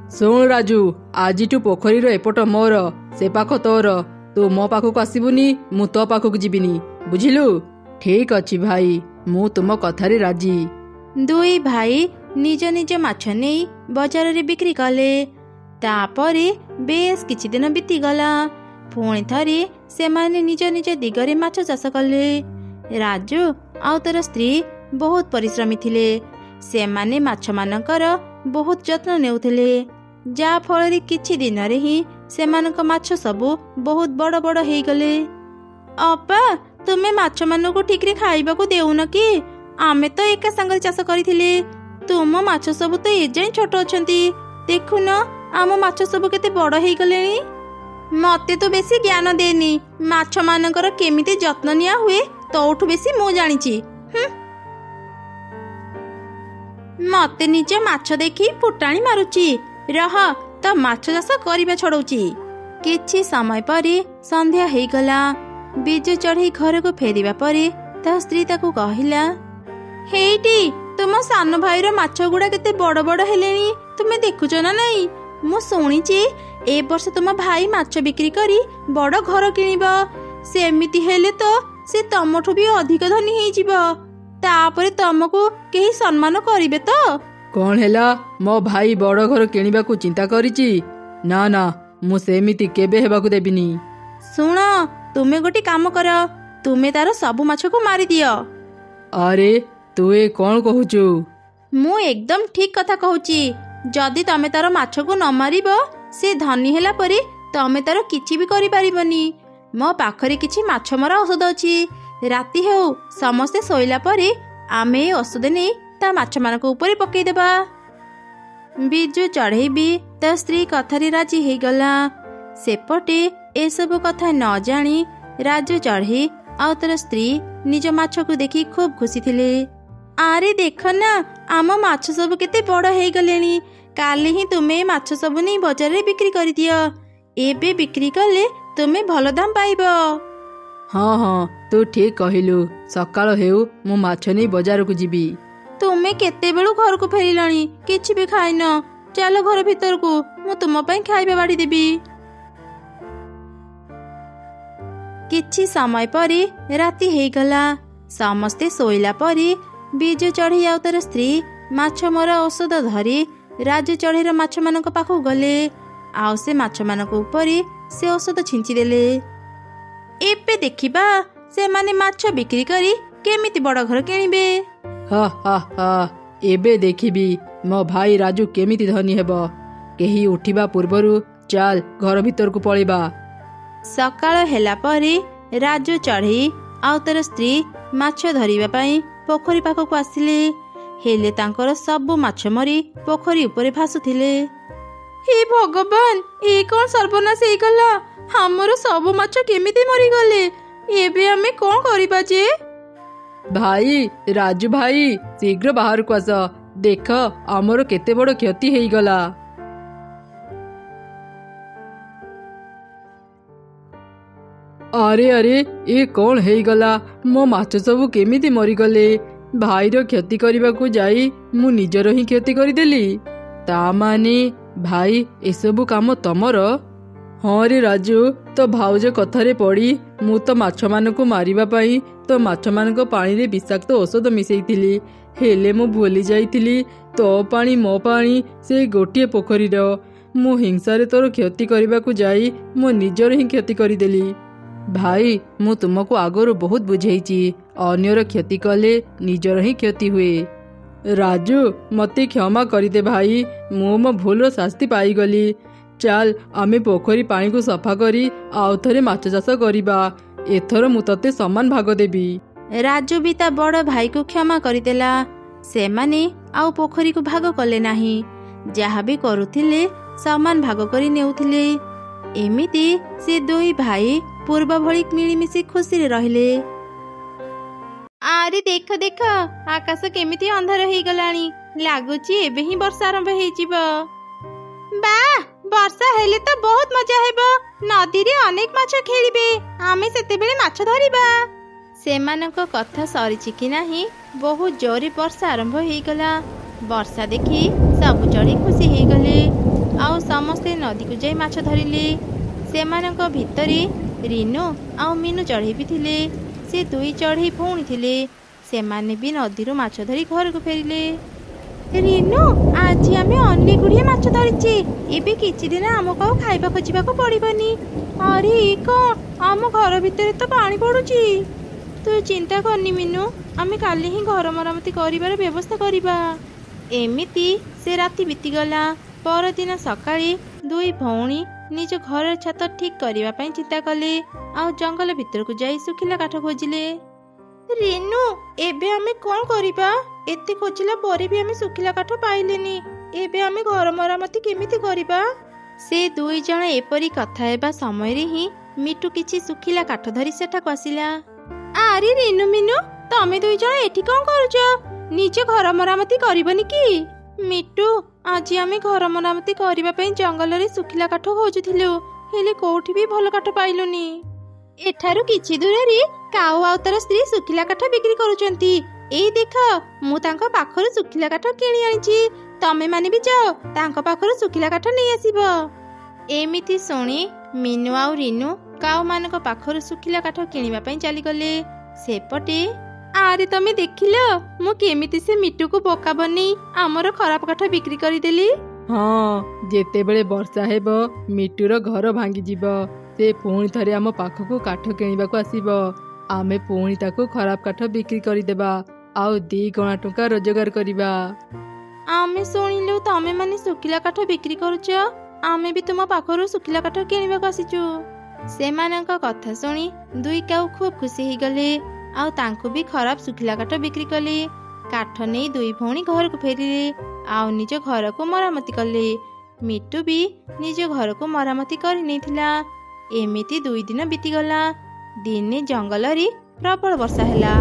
सुन राजू आज तू पोखरी रो एपट मोर से पाख तोर। तू मो पाखक आसबुनी मु तो पाखक जीविनी बुझिलु। ठीक अछि भाई मु तुम कथारे राजी। दुई भाई निज निज माछ नहीं बाजार रे बिक्री कले। तापरे बेस किछि दिन बीतीगला। पुणी थरे सेमाने निज निज दिगरे माछ चाष कले। राजू आउ तर स्त्री बहुत परिश्रमी थिले। सेमाने माछ मानकर बहुत जत्न नेउथिले। जा फल किछि दिन रे ही सेमानक माछ सबु बहुत बड़ बड़ हेई गले। अपा तुमे माछ मानकु ठीक रे खाइबाकू देउन कि? आमे तो एका संग चाष करिथिले। तुम माछ सबु तो एजाई छोट अछंती। देखुन आम माछ सबु केते बड़ हेई गलेनी। मते तो बेसी ज्ञान देनी। माछ मानकर केमिति जत्न निया हुए तोठु बेसी मु जानिची। मते निजे माछ देखी फुटाणी मारुची। रह तो माछ चाष करिबा छडौची। किछि समय परे संध्या हेई गला। बिजु चढ़ी घर को फेरिबा परे ता स्त्री ताकू कहिला, हेईटी तुम सान भाईर माछ गुड़ा केते बड़ बड़ हेलेनी तुमे देखुच ना नहीं? मु शुणिची ए वर्ष तुम भाई माछ बिक्री करी बड़ घर किनिब। सेमिति हेले तो से तमठु भी अधिक धनी हेई जिवो। तापरे तुमको केही सम्मान करिवे तो? कौन हैला मो भाई बड़ घर किनिबा को चिंता करिची? ना ना मु सेमिति केबे हेबाकू देबिनी। सुन तुमे गोटे काम कर। तुमे तार सबु माछ को मारी दियो। अरे तू ए कौन कहूचु? मु एकदम ठीक कथा कहूची। जदि तमे तार माछ को न मारिबो से धनी हेला परे तमे तार किछि भी करि पारिबनी। मो पाखरे किछि माछ मरा औषध अछि। राति हेउ समस्ते सोइला परे आमे औषध नै ता माछ मानक ऊपर पकई देबा। बिजु चढ़ई भी ता स्त्री कथारी राजी हेई गला। सेपटे ए सब कथा न जानी राजू चढ़ई आउ तर स्त्री निज माछ को देखी खूब खुशी थिले। आरे देख ना आम माछ सब केते बड़ हेई गलेनी। काली ही तुमे माछ सब नहीं बाजार रे बिक्री करि दियो। एबे बिक्री कले तुमे भल दाम पाइबो। हाँ हाँ तू ठीक कहिलु। सकाळ हेउ मु माछ नहीं बाजार को जीबी। तुमे केते बेलु घर को फेरिलानी किछि भी खाइन। चलो घर भीतर को मु तुम पई खाइबा बाड़ी देबी। किछि समय परे राति हेई गला। समस्ते सोइला परे बिजु चढ़ई आउ तर स्त्री माछ मरा औषध धरी राजू चढ़ईर माछ मानक पाखु गले। आउ से माछ मानक ऊपर से औषध छिंची देले। एबे देखिबा से माने माछ बिक्री करी केमिति बड़ घर किनिबे। हा हा हा एबे देखिबी मो भाई राजू केमिति धनी हेबो। केही उठिबा पूर्वरु चाल घर भीतर को पळिबा। सकाळ हेला परे राजू चढ़ई आउ तर स्त्री माछ धरिबा पई पोखरी पाखक आसिले। ହେଲେ ତାଙ୍କର ସବୁ ମାଛ ମରି ପୋଖରୀ ଉପରେ ଭାସୁଥିଲେ। ହେ ଭଗବାନ, ଏ କ'ଣ ସର୍ବନାଶ ହେଇଗଲା? ଆମର ସବୁ ମାଛ କେମିତି ମରିଗଲେ? ଏବେ ଆମେ କ'ଣ କରିବା ଯେ? ଭାଇ, ରାଜୁ ଭାଇ, ଶୀଘ୍ର ବାହାରକୁ ଆସ। ଦେଖ ଆମର କେତେ ବଡ଼ କ୍ଷତି ହେଇଗଲା। ଆରେ ଆରେ, ଏ କ'ଣ ହେଇଗଲା? ମୋ ମାଛ ସବୁ କେମିତି ମରିଗଲେ? ଭାଇର କ୍ଷତି କରିବାକୁ ଯାଇ ମୁଁ ନିଜର ହିଁ କ୍ଷତି କରିଦେଲି। ତା ମାନେ ଭାଇ, ଏସବୁ କାମ ତମର? ହଁ ରେ ରାଜୁ, ତୋ ଭାଉଜ କଥାରେ ପଡ଼ି ମୁଁ ତ ମାଛମାନଙ୍କୁ ମାରିବା ପାଇଁ ତୋ ମାଛମାନଙ୍କ ପାଣିରେ ବିଷାକ୍ତ ଔଷଧ ମିଶେଇଥିଲି। ହେଲେ ମୁଁ ଭୁଲି ଯାଇଥିଲି ତୋ ପାଣି ମୋ ପାଣି ସେଇ ଗୋଟିଏ ପୋଖରୀର। ମୁଁ ହିଂସାରେ ତୋର କ୍ଷତି କରିବାକୁ ଯାଇ ମୋ ନିଜର ହିଁ କ୍ଷତି କରିଦେଲି। ଭାଇ, ମୁଁ ତୁମକୁ ଆଗରୁ ବହୁତ ବୁଝେଇଛି, ଅନ୍ୟର କ୍ଷତି କଲେ ନିଜର ହିଁ କ୍ଷତି ହୁଏ। ରାଜୁ, ମୋତେ କ୍ଷମା କରିଦେ ଭାଇ, ମୁଁ ମୋ ଭୁଲର ଶାସ୍ତି ପାଇଗଲି। ଚାଲ ଆମେ ପୋଖରୀ ପାଣିକୁ ସଫା କରି ଆଉ ଥରେ ମାଛ ଚାଷ କରିବା। ଏଥର ମୁଁ ତତେ ସମାନ ଭାଗ ଦେବି। ରାଜୁ ବି ତା ବଡ଼ ଭାଇକୁ କ୍ଷମା କରିଦେଲା। ସେମାନେ ଆଉ ପୋଖରୀକୁ ଭାଗ କଲେ ନାହିଁ। ଯାହା ବି କରୁଥିଲେ ସମାନ ଭାଗ କରି ନେଉଥିଲେ। ଏମିତି ସେ ଦୁଇ ଭାଇ ପୂର୍ବ ଭଳି ମିଳିମିଶି ଖୁସିରେ ରହିଲେ। ଆରେ ଦେଖ ଦେଖ, ଆକାଶ କେମିତି ଅନ୍ଧାର ହେଇଗଲାଣି। ଲାଗୁଛି ଏବେ ହିଁ ବର୍ଷା ଆରମ୍ଭ ହେଇଯିବ। ବାଃ, ବର୍ଷା ହେଲେ ତ ବହୁତ ମଜା ହେବ। ନଦୀରେ ଅନେକ ମାଛ ଖେଳିବେ, ଆମେ ସେତେବେଳେ ମାଛ ଧରିବା। ସେମାନଙ୍କ କଥା ସରିଛି କି ନାହିଁ, ବହୁତ ଜୋରେ ବର୍ଷା ଆରମ୍ଭ ହେଇଗଲା। ବର୍ଷା ଦେଖି ସବୁ ଚଢ଼େଇ ଖୁସି ହେଇଗଲେ ଆଉ ସମସ୍ତେ ନଦୀକୁ ଯାଇ ମାଛ ଧରିଲେ। ସେମାନଙ୍କ ଭିତରେ ରିନୁ ଆଉ ମିନୁ ଚଢ଼େଇ ବି ଥିଲେ। ସେ ଦୁଇ ଚଢ଼େଇ ଭଉଣୀ ଥିଲେ। ସେମାନେ ବି ନଦୀରୁ ମାଛ ଧରି ଘରକୁ ଫେରିଲେ। ରିନୁ, ଆଜି ଆମେ ଅନେକ ଗୁଡ଼ିଏ ମାଛ ଧରିଛେ। ଏବେ କିଛି ଦିନ ଆମକୁ ଆଉ ଖାଇବା ଖୋଜିବାକୁ ପଡ଼ିବନି। ଆରେ କ'ଣ, ଆମ ଘର ଭିତରେ ତ ପାଣି ପଡ଼ୁଛି। ତୁ ଚିନ୍ତା କରନି ମିନୁ, ଆମେ କାଲି ହିଁ ଘର ମରାମତି କରିବାର ବ୍ୟବସ୍ଥା କରିବା। ଏମିତି ସେ ରାତି ବିତିଗଲା। ପରଦିନ ସକାଳେ ଦୁଇ ଭଉଣୀ ନିଜ ଘରର ଛାତ ଠିକ୍ କରିବା ପାଇଁ ଚିନ୍ତା କଲେ ଆଉ ଜଙ୍ଗଲ ଭିତରକୁ ଯାଇ ଶୁଖିଲା କାଠ ଖୋଜିଲେ। ରିନୁ, ଏବେ ଆମେ କ'ଣ କରିବା? ଏତେ ଖୋଜିଲା ପରେ ବି ଆମେ ଶୁଖିଲା କାଠ ପାଇଲେନି। ଏବେ ଆମେ ଘର ମରାମତି କେମିତି କରିବା? ସେ ଦୁଇ ଜଣ ଏପରି କଥା ହେବା ସମୟରେ ହିଁ ମିଟୁ କିଛି ଶୁଖିଲା କାଠ ଧରି ସେଠାକୁ ଆସିଲା। ଆରେ ରିନୁ ମିନୁ, ତମେ ଦୁଇ ଜଣ ଏଠି କ'ଣ କରୁଛ? ନିଜ ଘର ମରାମତି କରିବନି କି? ମିଟୁ, ଆଜି ଆମେ ଘର ମରାମତି କରିବା ପାଇଁ ଜଙ୍ଗଲରେ ଶୁଖିଲା କାଠ ଖୋଜୁଥିଲୁ, ହେଲେ କୋଉଠି ବି ଭଲ କାଠ ପାଇଲୁନି। ଏଠାରୁ କିଛି ଦୂରରେ କାଉ ଆଉ ତାର ସ୍ତ୍ରୀ ଶୁଖିଲା କାଠ ବିକ୍ରି କରୁଛନ୍ତି। ଏଇ ଦେଖ, ମୁଁ ତାଙ୍କ ପାଖରୁ ଶୁଖିଲା କାଠ କିଣି ଆଣିଛି। ତମେ ମାନେ ବି ଯାଅ, ତାଙ୍କ ପାଖରୁ ଶୁଖିଲା କାଠ ନେଇ ଆସିବ। ଏମିତି ଶୁଣି ମିନୁ ଆଉ ରିନୁ କାଉ ମାନଙ୍କ ପାଖରୁ ଶୁଖିଲା କାଠ କିଣିବା ପାଇଁ ଚାଲିଗଲେ। ସେପଟେ ଆରେ ତମେ ଦେଖିଲ, ମୁଁ କେମିତି ସେ ମିଟୁକୁ ବୋକା ବନେଇ ଆମର ଖରାପ କାଠ ବିକ୍ରି କରିଦେଲି। ହଁ, ଯେତେବେଳେ ବର୍ଷା ହେବ ମିଟୁର ଘର ଭାଙ୍ଗିଯିବ। ସେ ପୁଣି ଥରେ ଆମ ପାଖକୁ କାଠ କିଣିବାକୁ ଆସିବ। ଆମେ ପୁଣି ତାକୁ ଖରାପ କାଠ ବିକ୍ରି କରିଦେବା ଆଉ 2 ଗଣା ଟଙ୍କା ରୋଜଗାର କରିବା। ଆମେ ଶୁଣିଲୁ ତମେ ମାନେ ଶୁଖିଲା କାଠ ବିକ୍ରି କରୁଛ। ଆମେ ବି ତୁମ ପାଖରୁ ଶୁଖିଲା କାଠ କିଣିବାକୁ ଆସିଛୁ। ସେମାନଙ୍କ କଥା ଶୁଣି ଦୁଇ କାଉ ଖୁବ୍ ଖୁସି ହେଇଗଲେ ଆଉ ତାଙ୍କୁ ବି ଖରାପ ଶୁଖିଲା କାଠ ବିକ୍ରି କଲେ। କାଠ ନେଇ ଦୁଇ ଭଉଣୀ ଘରକୁ ଫେରିଲେ ଆଉ ନିଜ ଘରକୁ ମରାମତି କଲେ। ମିଟୁ ବି ନିଜ ଘରକୁ ମରାମତି କରି ନେଇଥିଲା। ଏମିତି 2 ଦିନ ବିତିଗଲା। ଦିନେ ଜଙ୍ଗଲରେ ପ୍ରବଳ ବର୍ଷା ହେଲା।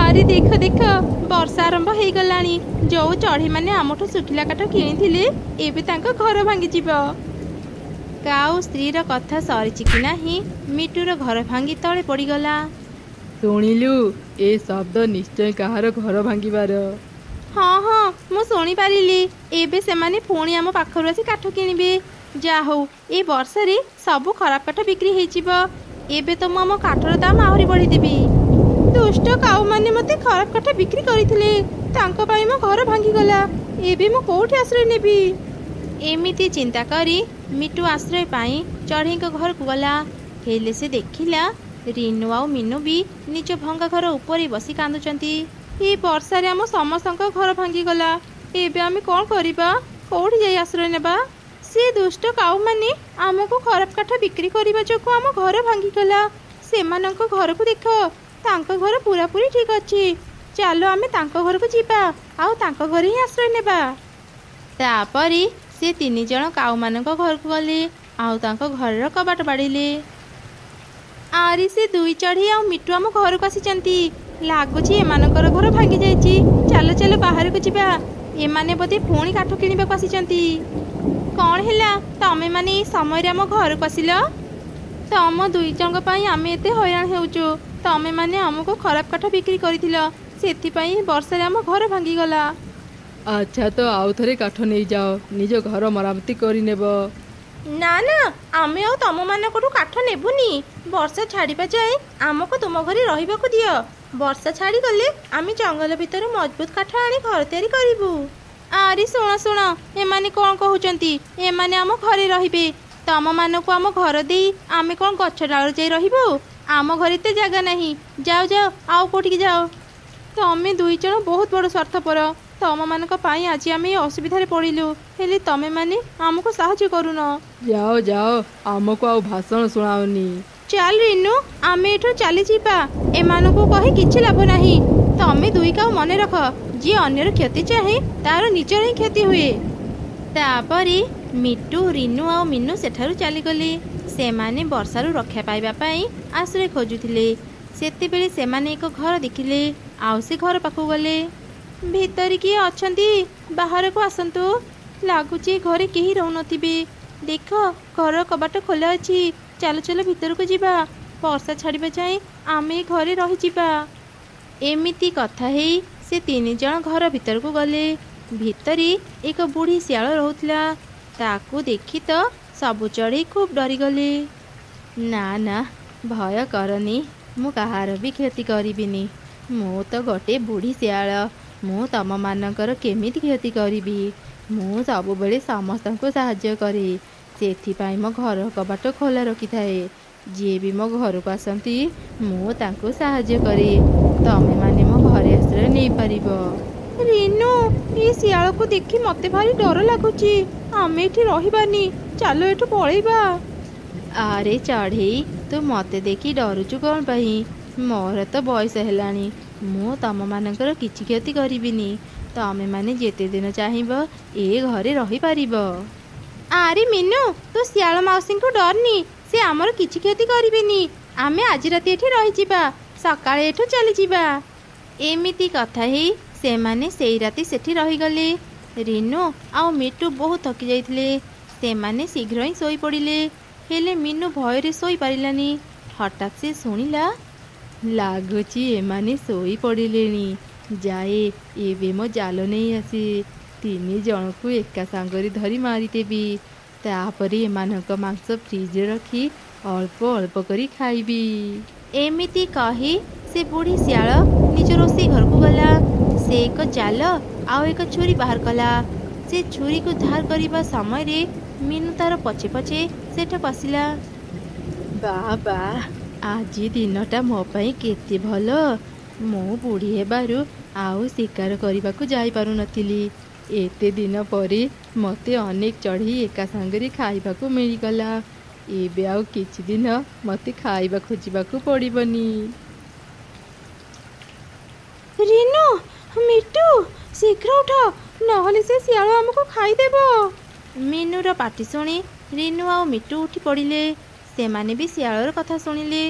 ଆରେ ଦେଖ ଦେଖ, ବର୍ଷା ଆରମ୍ଭ ହେଇଗଲାଣି। ଯୋଉ ଚଢ଼େଇମାନେ ଆମଠୁ ଶୁଖିଲା କାଠ କିଣିଥିଲେ, ଏବେ ତାଙ୍କ ଘର ଭାଙ୍ଗିଯିବ। କାଉ ସ୍ତ୍ରୀର କଥା ସରିଛି କି ନାହିଁ, ମିଟୁର ଘର ଭାଙ୍ଗି ତଳେ ପଡ଼ିଗଲା। ଶୁଣିଲୁ, ଏ ଶବ୍ଦ ନିଶ୍ଚୟ କାହାର ଘର ଭାଙ୍ଗିବାର। ହଁ ହଁ, ମୁଁ ଶୁଣିପାରିଲି। ଏବେ ସେମାନେ ପୁଣି ଆମ ପାଖରୁ ଆସି କାଠ କିଣିବେ। ଯାହା ହଉ, ଏ ବର୍ଷାରେ ସବୁ ଖରାପ କାଠ ବିକ୍ରି ହେଇଯିବ। ଏବେ ତ ମୁଁ ଆମ କାଠର ଦାମ ଆହୁରି ବଢ଼େଇଦେବି। ଦୁଷ୍ଟ କାଉମାନେ ମୋତେ ଖରାପ କାଠ ବିକ୍ରି କରିଥିଲେ, ତାଙ୍କ ପାଇଁ ମୋ ଘର ଭାଙ୍ଗିଗଲା। ଏବେ ମୁଁ କୋଉଠି ଆଶ୍ରୟ ନେବି? ଏମିତି ଚିନ୍ତା କରି ମିଟୁ ଆଶ୍ରୟ ପାଇଁ ଚଢ଼େଇଙ୍କ ଘରକୁ ଗଲା। ହେଲେ ସେ ଦେଖିଲା ରିନୁ ଆଉ ମିନୁ ବି ନିଜ ଭଙ୍ଗା ଘର ଉପରେ ବସି କାନ୍ଦୁଛନ୍ତି। ଏ ବର୍ଷାରେ ଆମ ସମସ୍ତଙ୍କ ଘର ଭାଙ୍ଗିଗଲା। ଏବେ ଆମେ କ'ଣ କରିବା? କୋଉଠି ଯାଇ ଆଶ୍ରୟ ନେବା? ସେ ଦୁଷ୍ଟ କାଉମାନେ ଆମକୁ ଖରାପ କାଠ ବିକ୍ରି କରିବା ଯୋଗୁଁ ଆମ ଘର ଭାଙ୍ଗିଗଲା। ସେମାନଙ୍କ ଘରକୁ ଦେଖ, ତାଙ୍କ ଘର ପୁରାପୁରି ଠିକ୍ ଅଛି। ଚାଲ ଆମେ ତାଙ୍କ ଘରକୁ ଯିବା ଆଉ ତାଙ୍କ ଘରେ ହିଁ ଆଶ୍ରୟ ନେବା। ତାପରେ ସେ 3 ଜଣ କାଉମାନଙ୍କ ଘରକୁ ଗଲେ ଆଉ ତାଙ୍କ ଘରର କବାଟ ବାଡ଼ିଲେ। ଆରେ ସେ 2 ଚଢ଼େଇ ଆଉ ମିଟୁ ଆମ ଘରକୁ ଆସିଛନ୍ତି। ଲାଗୁଛି ଏମାନଙ୍କର ଘର ଭାଙ୍ଗି ଯାଇଛି। ଚାଲ ଚାଲ ବାହାରକୁ ଯିବା। ଏମାନେ ବୋଧେ ପୁଣି କାଠ କିଣିବାକୁ ଆସିଛନ୍ତି। କ'ଣ ହେଲା ତମେମାନେ ଏଇ ସମୟରେ ଆମ ଘରକୁ ଆସିଲ? ତମ 2 ଜଣଙ୍କ ପାଇଁ ଆମେ ଏତେ ହଇରାଣ ହେଉଛୁ। ତମେମାନେ ଆମକୁ ଖରାପ କାଠ ବିକ୍ରି କରିଥିଲ, ସେଥିପାଇଁ ବର୍ଷାରେ ଆମ ଘର ଭାଙ୍ଗିଗଲା। ଆଚ୍ଛା ତ ଆଉ ଥରେ କାଠ ନେଇଯାଅ, ନିଜ ଘର ମରାମତି କରିନେବ। ନା ନା, ଆମେ ଆଉ ତମମାନଙ୍କଠୁ କାଠ ନେବୁନି। ବର୍ଷା ଛାଡ଼ିବା ଯାଏ ଆମକୁ ତୁମ ଘରେ ରହିବାକୁ ଦିଅ। ବର୍ଷା ଛାଡ଼ିଗଲେ ଆମେ ଜଙ୍ଗଲ ଭିତରୁ ମଜବୁତ କାଠ ଆଣି ଘର ତିଆରି କରିବୁ। ଆରେ ଶୁଣ ଶୁଣ, ଏମାନେ କ'ଣ କହୁଛନ୍ତି? ଏମାନେ ଆମ ଘରେ ରହିବେ। ତମମାନଙ୍କୁ ଆମ ଘର ଦେଇ ଆମେ କ'ଣ ଗଛ ଡାଳରେ ଯାଇ ରହିବୁ? ଆମ ଘରେ ଏତେ ଜାଗା ନାହିଁ। ଯାଅ ଯାଅ, ଆଉ କେଉଁଠିକି ଯାଅ। ତମେ 2 ଜଣ ବହୁତ ବଡ଼ ସ୍ୱାର୍ଥପର। ତମମାନଙ୍କ ପାଇଁ ଆଜି ଆମେ ଏ ଅସୁବିଧାରେ ପଡ଼ିଲୁ, ହେଲେ ତମେମାନେ ଆମକୁ ସାହାଯ୍ୟ କରୁନ। ଯାଅ ଯାଅ, ଆମକୁ ଆଉ ଭାଷଣ ଶୁଣାଅନି। ଚାଲ ରିନୁ, ଆମେ ଏଠୁ ଚାଲିଯିବା। ଏମାନଙ୍କୁ କହି କିଛି ଲାଭ ନାହିଁ। ତମେ 2 କାଉ ମନେ ରଖ, ଯିଏ ଅନ୍ୟର କ୍ଷତି ଚାହେଁ ତାର ନିଜର ହିଁ କ୍ଷତି ହୁଏ। ତାପରେ ମିଟୁ, ରିନୁ ଆଉ ମିନୁ ସେଠାରୁ ଚାଲିଗଲେ। ସେମାନେ ବର୍ଷାରୁ ରକ୍ଷା ପାଇବା ପାଇଁ ଆଶ୍ରୟ ଖୋଜୁଥିଲେ। ସେତେବେଳେ ସେମାନେ ଏକ ଘର ଦେଖିଲେ ଆଉ ସେ ଘର ପାଖକୁ ଗଲେ। ଭିତରେ କିଏ ଅଛନ୍ତି? ବାହାରକୁ ଆସନ୍ତୁ। ଲାଗୁଛି ଘରେ କେହି ରହୁନଥିବେ। ଦେଖ, ଘର କବାଟ ଖୋଲା ଅଛି। ଚାଲ ଚାଲ ଭିତରକୁ ଯିବା। ବର୍ଷା ଛାଡ଼ିବା ଯାଏଁ ଆମେ ଘରେ ରହିଯିବା। ଏମିତି କଥା ହେଇ ସେ 3 ଜଣ ଘର ଭିତରକୁ ଗଲେ। ଭିତରେ ଏକ ବୁଢ଼ୀ ଶିଆଳ ରହୁଥିଲା। ତାକୁ ଦେଖି ତ ସବୁ ଚଢ଼େଇ ଖୁବ୍ ଡରିଗଲେ। ନା ନା, ଭୟ କରନି, ମୁଁ କାହାର ବି କ୍ଷତି କରିବିନି। ମୁଁ ତ ଗୋଟେ ବୁଢ଼ୀ ଶିଆଳ। ମୁଁ ତମମାନଙ୍କର କେମିତି କ୍ଷତି କରିବି? ମୁଁ ସବୁବେଳେ ସମସ୍ତଙ୍କୁ ସାହାଯ୍ୟ କରେ। ସେଥିପାଇଁ ମୋ ଘର କବାଟ ଖୋଲା ରଖିଥାଏ। ଯିଏ ବି ମୋ ଘରକୁ ଆସନ୍ତି ମୁଁ ତାଙ୍କୁ ସାହାଯ୍ୟ କରେ। ତମେମାନେ ମୋ ଘରେ ଆଶ୍ରୟ ନେଇପାରିବ। ରିନୁ, ଏ ଶିଆଳକୁ ଦେଖି ମୋତେ ଭାରି ଡର ଲାଗୁଛି। ଆମେ ଏଠି ରହିବାନି, ଚାଲ ଏଠୁ ପଳେଇବା। ଆରେ ଚଢ଼େଇ, ତୁ ମୋତେ ଦେଖି ଡରୁଛୁ କ'ଣ ପାଇଁ? ମୋର ତ ବୟସ ହେଲାଣି। ମୁଁ ତମମାନଙ୍କର କିଛି କ୍ଷତି କରିବିନି। ତମେମାନେ ଯେତେ ଦିନ ଚାହିଁବ ଏ ଘରେ ରହିପାରିବ। ଆରେ ମିନୁ, ତୁ ଶିଆଳ ମାଉସୀଙ୍କୁ ଡରନି। ସେ ଆମର କିଛି କ୍ଷତି କରିବେନି। ଆମେ ଆଜି ରାତି ଏଠି ରହିଯିବା, ସକାଳେ ଏଠୁ ଚାଲିଯିବା। ଏମିତି କଥା ହେଇ ସେମାନେ ସେଇ ରାତି ସେଠି ରହିଗଲେ। ରିନୁ ଆଉ ମିଟୁ ବହୁତ ଥକି ଯାଇଥିଲେ। ସେମାନେ ଶୀଘ୍ର ହିଁ ଶୋଇପଡ଼ିଲେ। ହେଲେ ମିନୁ ଭୟରେ ଶୋଇପାରିଲାନି। ହଠାତ୍ ସେ ଶୁଣିଲା, ଲାଗୁଛି ଏମାନେ ଶୋଇପଡ଼ିଲେଣି। ଯାଏ ଏବେ ମୋ ଜାଲ ନେଇ ଆସେ। 3 ଜଣଙ୍କୁ ଏକା ସାଙ୍ଗରେ ଧରି ମାରିଦେବି। ତାପରେ ଏମାନଙ୍କ ମାଂସ ଫ୍ରିଜରେ ରଖି ଅଳ୍ପ ଅଳ୍ପ କରି ଖାଇବି। ଏମିତି କହି ସେ ବୁଢ଼ୀ ଶିଆଳ ନିଜ ରୋଷେଇ ଘରକୁ ଗଲା। ସେ ଏକ ଜାଲ ଆଉ ଏକ ଛୁରୀ ବାହାର କଲା। ସେ ଛୁରୀକୁ ଧାର କରିବା ସମୟରେ ମିନୁ ତାର ପଛେ ପଛେ ସେଠାକୁ ଆସିଲା। ବାବା, ଆଜି ଦିନଟା ମୋ ପାଇଁ କେତେ ଭଲ। ମୁଁ ବୁଢ଼ୀ ହେବାରୁ ଆଉ ଶିକାର କରିବାକୁ ଯାଇପାରୁନଥିଲି। ଏତେ ଦିନ ପରେ ମୋତେ ଅନେକ ଚଢ଼େଇ ଏକା ସାଙ୍ଗରେ ଖାଇବାକୁ ମିଳିଗଲା। ଏବେ ଆଉ କିଛି ଦିନ ମୋତେ ଖାଇବା ଖୋଜିବାକୁ ପଡ଼ିବନି। ରିନୁ, ମିଟୁ, ଶୀଘ୍ର ଉଠ, ନହେଲେ ସେ ଶିଆଳ ଆମକୁ ଖାଇଦେବ। ମିନୁର ପାଟି ଶୁଣି ରିନୁ ଆଉ ମିଟୁ ଉଠି ପଡ଼ିଲେ। ସେମାନେ ବି ଶିଆଳର କଥା ଶୁଣିଲେ।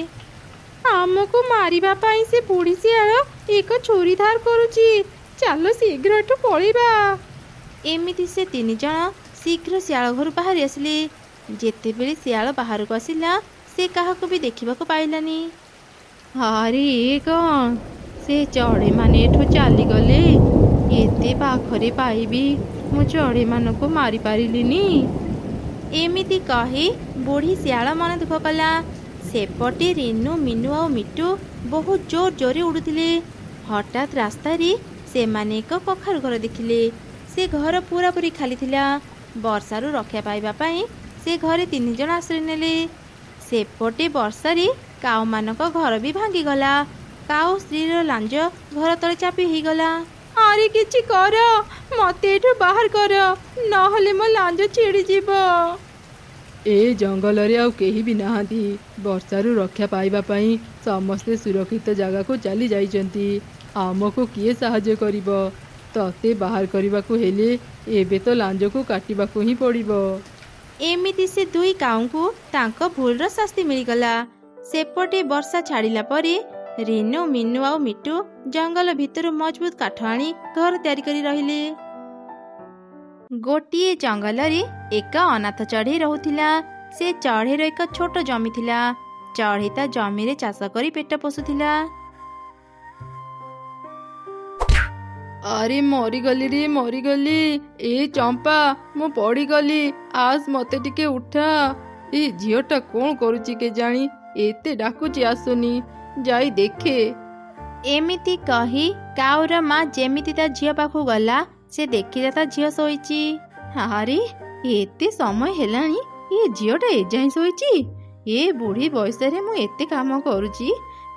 ଆମକୁ ମାରିବା ପାଇଁ ସେ ବୁଢ଼ୀ ଶିଆଳ ଏକ ଛୁରୀ ଧାର କରୁଛି। ଚାଲ ଶୀଘ୍ର ଏଠୁ ପଳେଇବା। ଏମିତି ସେ 3 ଜଣ ଶୀଘ୍ର ଶିଆଳ ଘରୁ ବାହାରି ଆସିଲେ। ଯେତେବେଳେ ଶିଆଳ ବାହାରକୁ ଆସିଲା, ସେ କାହାକୁ ବି ଦେଖିବାକୁ ପାଇଲାନି। ଆରେ ଏ କ'ଣ? ସେ ଚଢ଼େଇମାନେ ଏଠୁ ଚାଲିଗଲେ। ଏତେ ପାଖରେ ପାଇବି ମୁଁ ଚଢ଼େଇମାନଙ୍କୁ ମାରିପାରିଲିନି। ଏମିତି କହି ବୁଢ଼ୀ ଶିଆଳ ମନ ଦୁଃଖ କଲା। ସେପଟେ ରିନୁ, ମିନୁ ଆଉ ମିଟୁ ବହୁତ ଜୋର ଜୋରରେ ଉଡ଼ୁଥିଲେ। ହଠାତ୍ ରାସ୍ତାରେ ସେମାନେ ଏକ କଖାରୁ ଘର ଦେଖିଲେ। ସେ ଘର ପୁରାପୁରି ଖାଲି ଥିଲା। ବର୍ଷାରୁ ରକ୍ଷା ପାଇବା ପାଇଁ ସେ ଘରେ 3 ଜଣ ଆଶ୍ରୟ ନେଲେ। ସେପଟେ ବର୍ଷାରେ କାଉମାନଙ୍କ ଘର ବି ଭାଙ୍ଗିଗଲା। କାଉ ସ୍ତ୍ରୀର ଲାଞ୍ଜ ଘର ତଳେ ଚାପି ହେଇଗଲା। ଆରେ କିଛି କର, ମୋତେ ଏଠୁ ବାହାର କର, ନହେଲେ ମୋ ଲାଞ୍ଜ ଛିଡ଼ିଯିବ। ଏ ଜଙ୍ଗଲରେ ଆଉ କେହି ବି ନାହାନ୍ତି। ବର୍ଷାରୁ ରକ୍ଷା ପାଇବା ପାଇଁ ସମସ୍ତେ ସୁରକ୍ଷିତ ଜାଗାକୁ ଚାଲି ଯାଇଛନ୍ତି। ଆମକୁ କିଏ ସାହାଯ୍ୟ କରିବ? ତତେ ବାହାର କରିବାକୁ ହେଲେ ଏବେ ତ ଲାଞ୍ଜକୁ କାଟିବାକୁ ହିଁ ପଡ଼ିବ। ଏମିତି ସେ ଦୁଇ କାଉଙ୍କୁ ତାଙ୍କ ଭୁଲର ଶାସ୍ତି ମିଳିଗଲା। ସେପଟେ ବର୍ଷା ଛାଡ଼ିଲା ପରେ ରିନୁ, ମିନୁ ଆଉ ମିଟୁ ଜଙ୍ଗଲ ଭିତରୁ ମଜବୁତ କାଠ ଆଣି ଘର ତିଆରି କରି ରହିଲେ। ଗୋଟିଏ ଜଙ୍ଗଲରେ ଏକ ଅନାଥ ଚଢ଼େଇ ରହୁଥିଲା। ସେ ଚଢ଼େଇର ଏକ ଛୋଟ ଜମି ଥିଲା। ଚଢ଼େଇ ତା ଜମିରେ ଚାଷ କରି ପେଟ ପୋଷୁଥିଲା। ଆରେ ମରିଗଲି ରେ ମରିଗଲି। ଏ ଚମ୍ପା, ମୁଁ ପଡ଼ିଗଲି, ଆସ ମତେ ଟିକେ ଉଠା। ଏ ଝିଅଟା କ'ଣ କରୁଛି କେଜାଣି? ଏତେ ଡାକୁଛି ଆସୁନି, ଯାଇ ଦେଖେ। ଏମିତି କହି କାଉର ମା ଯେମିତି ତା ଝିଅ ପାଖକୁ ଗଲା, ସେ ଦେଖିଲା ତା ଝିଅ ଶୋଇଛି। ଆରେ ଏତେ ସମୟ ହେଲାଣି, ଏ ଝିଅଟା ଏଯାଏଁ ଶୋଇଛି। ଏ ବୁଢ଼ୀ ବୟସରେ ମୁଁ ଏତେ କାମ କରୁଛି,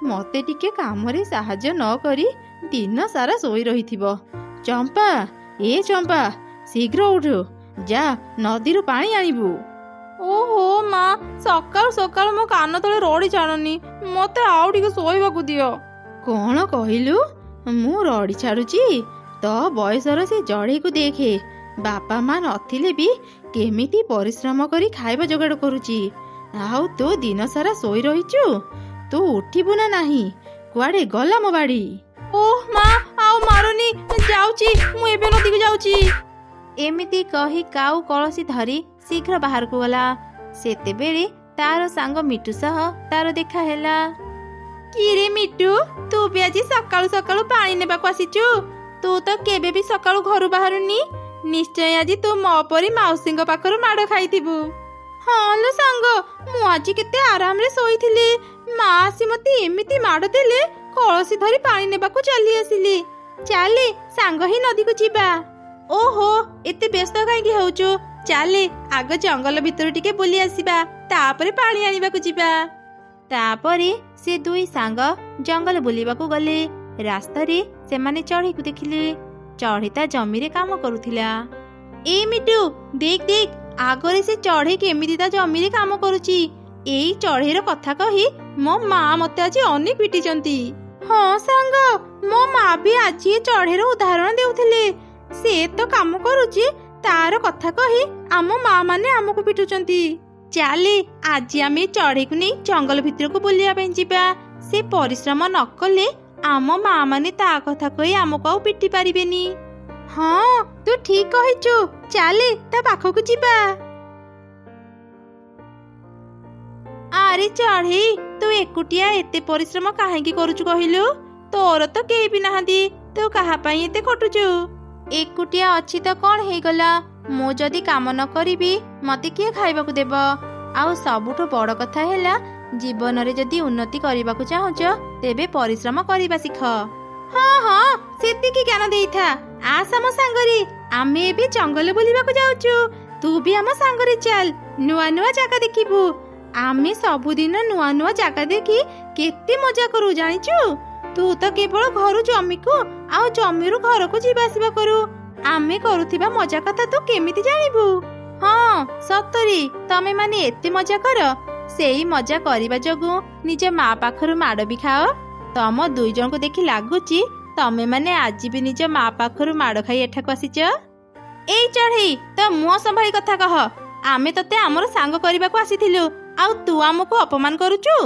ମତେ ଟିକେ କାମରେ ସାହାଯ୍ୟ ନ କରି ଦିନ ସାରା ଶୋଇ ରହିଥିବ। ଚମ୍ପା, ଏ ଚମ୍ପା, ଶୀଘ୍ର ଉଠୁ, ଯା ନଦୀରୁ ପାଣି ଆଣିବୁ। ଓହୋ ମା, ସକାଳୁ ସକାଳୁ ମୋ କାନ ତଳେ ରଡ଼ି ଛାଡ଼ନି, ମତେ ଆଉ ଟିକେ ଶୋଇବାକୁ ଦିଅ। କ'ଣ କହିଲୁ? ମୁଁ ରଡ଼ି ଛାଡ଼ୁଛି? ତୋ ବୟସର ସେ ଚଢ଼େଇକୁ ଦେଖେ, ବାପା ମା ନଥିଲେ ବି କେମିତି ପରିଶ୍ରମ କରି ଖାଇବା ଯୋଗାଡ଼ କରୁଛି, ଆଉ ତୁ ଦିନ ସାରା ଶୋଇ ରହିଛୁ। ତୁ ଉଠିବୁ ନା ନାହିଁ? କୁଆଡ଼େ ଗଲା ମୋ ବାଡ଼ି? ଓଃ ମା, ଆଉ ମାରୁନି, ଯାଉଛି, ମୁଁ ଏବେ ନଦୀକୁ ଯାଉଛି। ଏମିତି କହି କାଉ କଳସୀ ଧରି ଶୀଘ୍ର ବାହାରକୁ ଗଲା। ସେତେବେଳେ ତାର ସାଙ୍ଗ ମିଟୁ ସହ ତାର ଦେଖା ହେଲା। କିରେ ମିଟୁ, ତୁ ବି ଆଜି ସକାଳୁ ସକାଳୁ ପାଣି ନେବାକୁ ଆସିଛୁ? ତୁ ତ କେବେ ବି ସକାଳୁ ଘରୁ ବାହାରୁନି। ନିଶ୍ଚୟ ଆଜି ତୁ ମୋ ପରି ମାଉସୀଙ୍କ ପାଖରୁ ମାଡ଼ ଖାଇଥିବୁ। ହଁ ଲୋ ସାଙ୍ଗ, ମୁଁ ଆଜି କେତେ ଆରାମରେ ଶୋଇଥିଲି। ମା ଆସି ମତେ ଏମିତି ମାଡ଼ ଦେଲେ, କଳସୀ ଧରି ପାଣି ନେବାକୁ ଚାଲି ଆସିଲି। ଚାଲେ ସାଙ୍ଗ ହିଁ ନଦୀକୁ ଯିବା। ଓହୋ, ଏତେ ବ୍ୟସ୍ତ କାହିଁକି ହେଉଛୁ? ଚାଲେ ଆଗ ଜଙ୍ଗଲ ଭିତରୁ ଟିକେ ବୁଲି ଆସିବା, ତାପରେ ପାଣି ଆଣିବାକୁ ଯିବା। ତାପରେ ସେ ଦୁଇ ସାଙ୍ଗ ଜଙ୍ଗଲ ବୁଲିବାକୁ ଗଲେ। ରାସ୍ତାରେ ସେମାନେ ଚଢ଼େଇକୁ ଦେଖିଲେ। ଚଢ଼େଇ ତା ଜମିରେ କାମ କରୁଥିଲା। ଏ ମିଟୁ, ଦେଖ ଦେଖ, ଆଗରେ ସେ ଚଢ଼େଇ କେମିତି ତା ଜମିରେ କାମ କରୁଛି। ଏଇ ଚଢ଼େଇର କଥା କହି ମୋ ମା ମତେ ଆଜି ଅନେକ ପିଟିଛନ୍ତି। ହଁ ସାଙ୍ଗ, ମୋ ମା ବି ଆଜି ଏ ଚଢ଼େଇର ଉଦାହରଣ ଦେଉଥିଲେ। ସେ ତ କାମ କରୁଛି, ତାର କଥା କହି ଆମ ମା ମାନେ ଆମକୁ ପିଟୁଛନ୍ତି। ଚାଲେ ଆଜି ଆମେ ଚଢ଼େଇକୁ ନେଇ ଜଙ୍ଗଲ ଭିତରକୁ ବୁଲିବା ପାଇଁ ଯିବା। ସେ ପରିଶ୍ରମ ନ କଲେ ଆମ ମା ମାନେ ତା କଥା କହି ଆମକୁ ଆଉ ପିଟି ପାରିବେନି। ହଁ, ତୁ ଠିକ କହିଛୁ, ଚାଲେ ତା ପାଖକୁ ଯିବା। ଆରେ ଚଢ଼େଇ, ତୁ ଏକୁଟିଆ ଏତେ ପରିଶ୍ରମ କାହିଁକି କରୁଛୁ କହିଲୁ? ତୋର ତ କେହି ବି ନାହାନ୍ତି, ତୁ କାହା ପାଇଁ ଏତେ ଖଟୁଛୁ? ଏକୁଟିଆ ଅଛି ତ କ'ଣ ହେଇଗଲା? ମୁଁ ଯଦି କାମ ନ କରିବି ମତେ କିଏ ଖାଇବାକୁ ଦେବ? ଆଉ ସବୁଠୁ ବଡ଼ କଥା ହେଲା, ଜୀବନରେ ଯଦି ଉନ୍ନତି କରିବାକୁ ଚାହୁଁଛ ତେବେ ପରିଶ୍ରମ କରିବା ଶିଖ। ହଁ ହଁ, ସେତିକି ଜ୍ଞାନ ଦେଇଥା। ଆସ ଆମ ସାଙ୍ଗରେ, ଆମେ ଏବେ ଜଙ୍ଗଲ ବୁଲିବାକୁ ଯାଉଛୁ। ତୁ ବି ଆମ ସାଙ୍ଗରେ ଚାଲ, ନୂଆ ନୂଆ ଜାଗା ଦେଖିବୁ। ଆମେ ସବୁଦିନ ନୂଆ ନୂଆ ଜାଗା ଦେଖି କେତେ ମଜା କରୁ ଜାଣିଛୁ? ତୁ ତ କେବଳ ଘରୁ ଜମିକୁ ଆଉ ଜମିରୁ ଘରକୁ ଯିବା ଆସିବା କରୁ। ଆମେ କରୁଥିବା ମଜା କଥା ତୁ କେମିତି ଜାଣିବୁ? ହଁ ସତରେ, ତମେ ମାନେ ଏତେ ମଜା କର। ସେଇ ମଜା କରିବା ଯୋଗୁଁ ନିଜ ମା ପାଖରୁ ମାଡ଼ ବି ଖାଅ। ତମ ଦୁଇ ଜଣଙ୍କୁ ଦେଖି ଲାଗୁଛି ତମେ ମାନେ ଆଜି ବି ନିଜ ମା ପାଖରୁ ମାଡ଼ ଖାଇ ଏଠାକୁ ଆସିଛ। ଏଇ ଚଢ଼େଇ, ତ ମୁହଁ ସମ୍ଭାଳି କଥା କହ। ଆମେ ତତେ ଆମର ସାଙ୍ଗ କରିବାକୁ ଆସିଥିଲୁ, ଆଉ ତୁ ଆମକୁ ଅପମାନ କରୁଛୁ।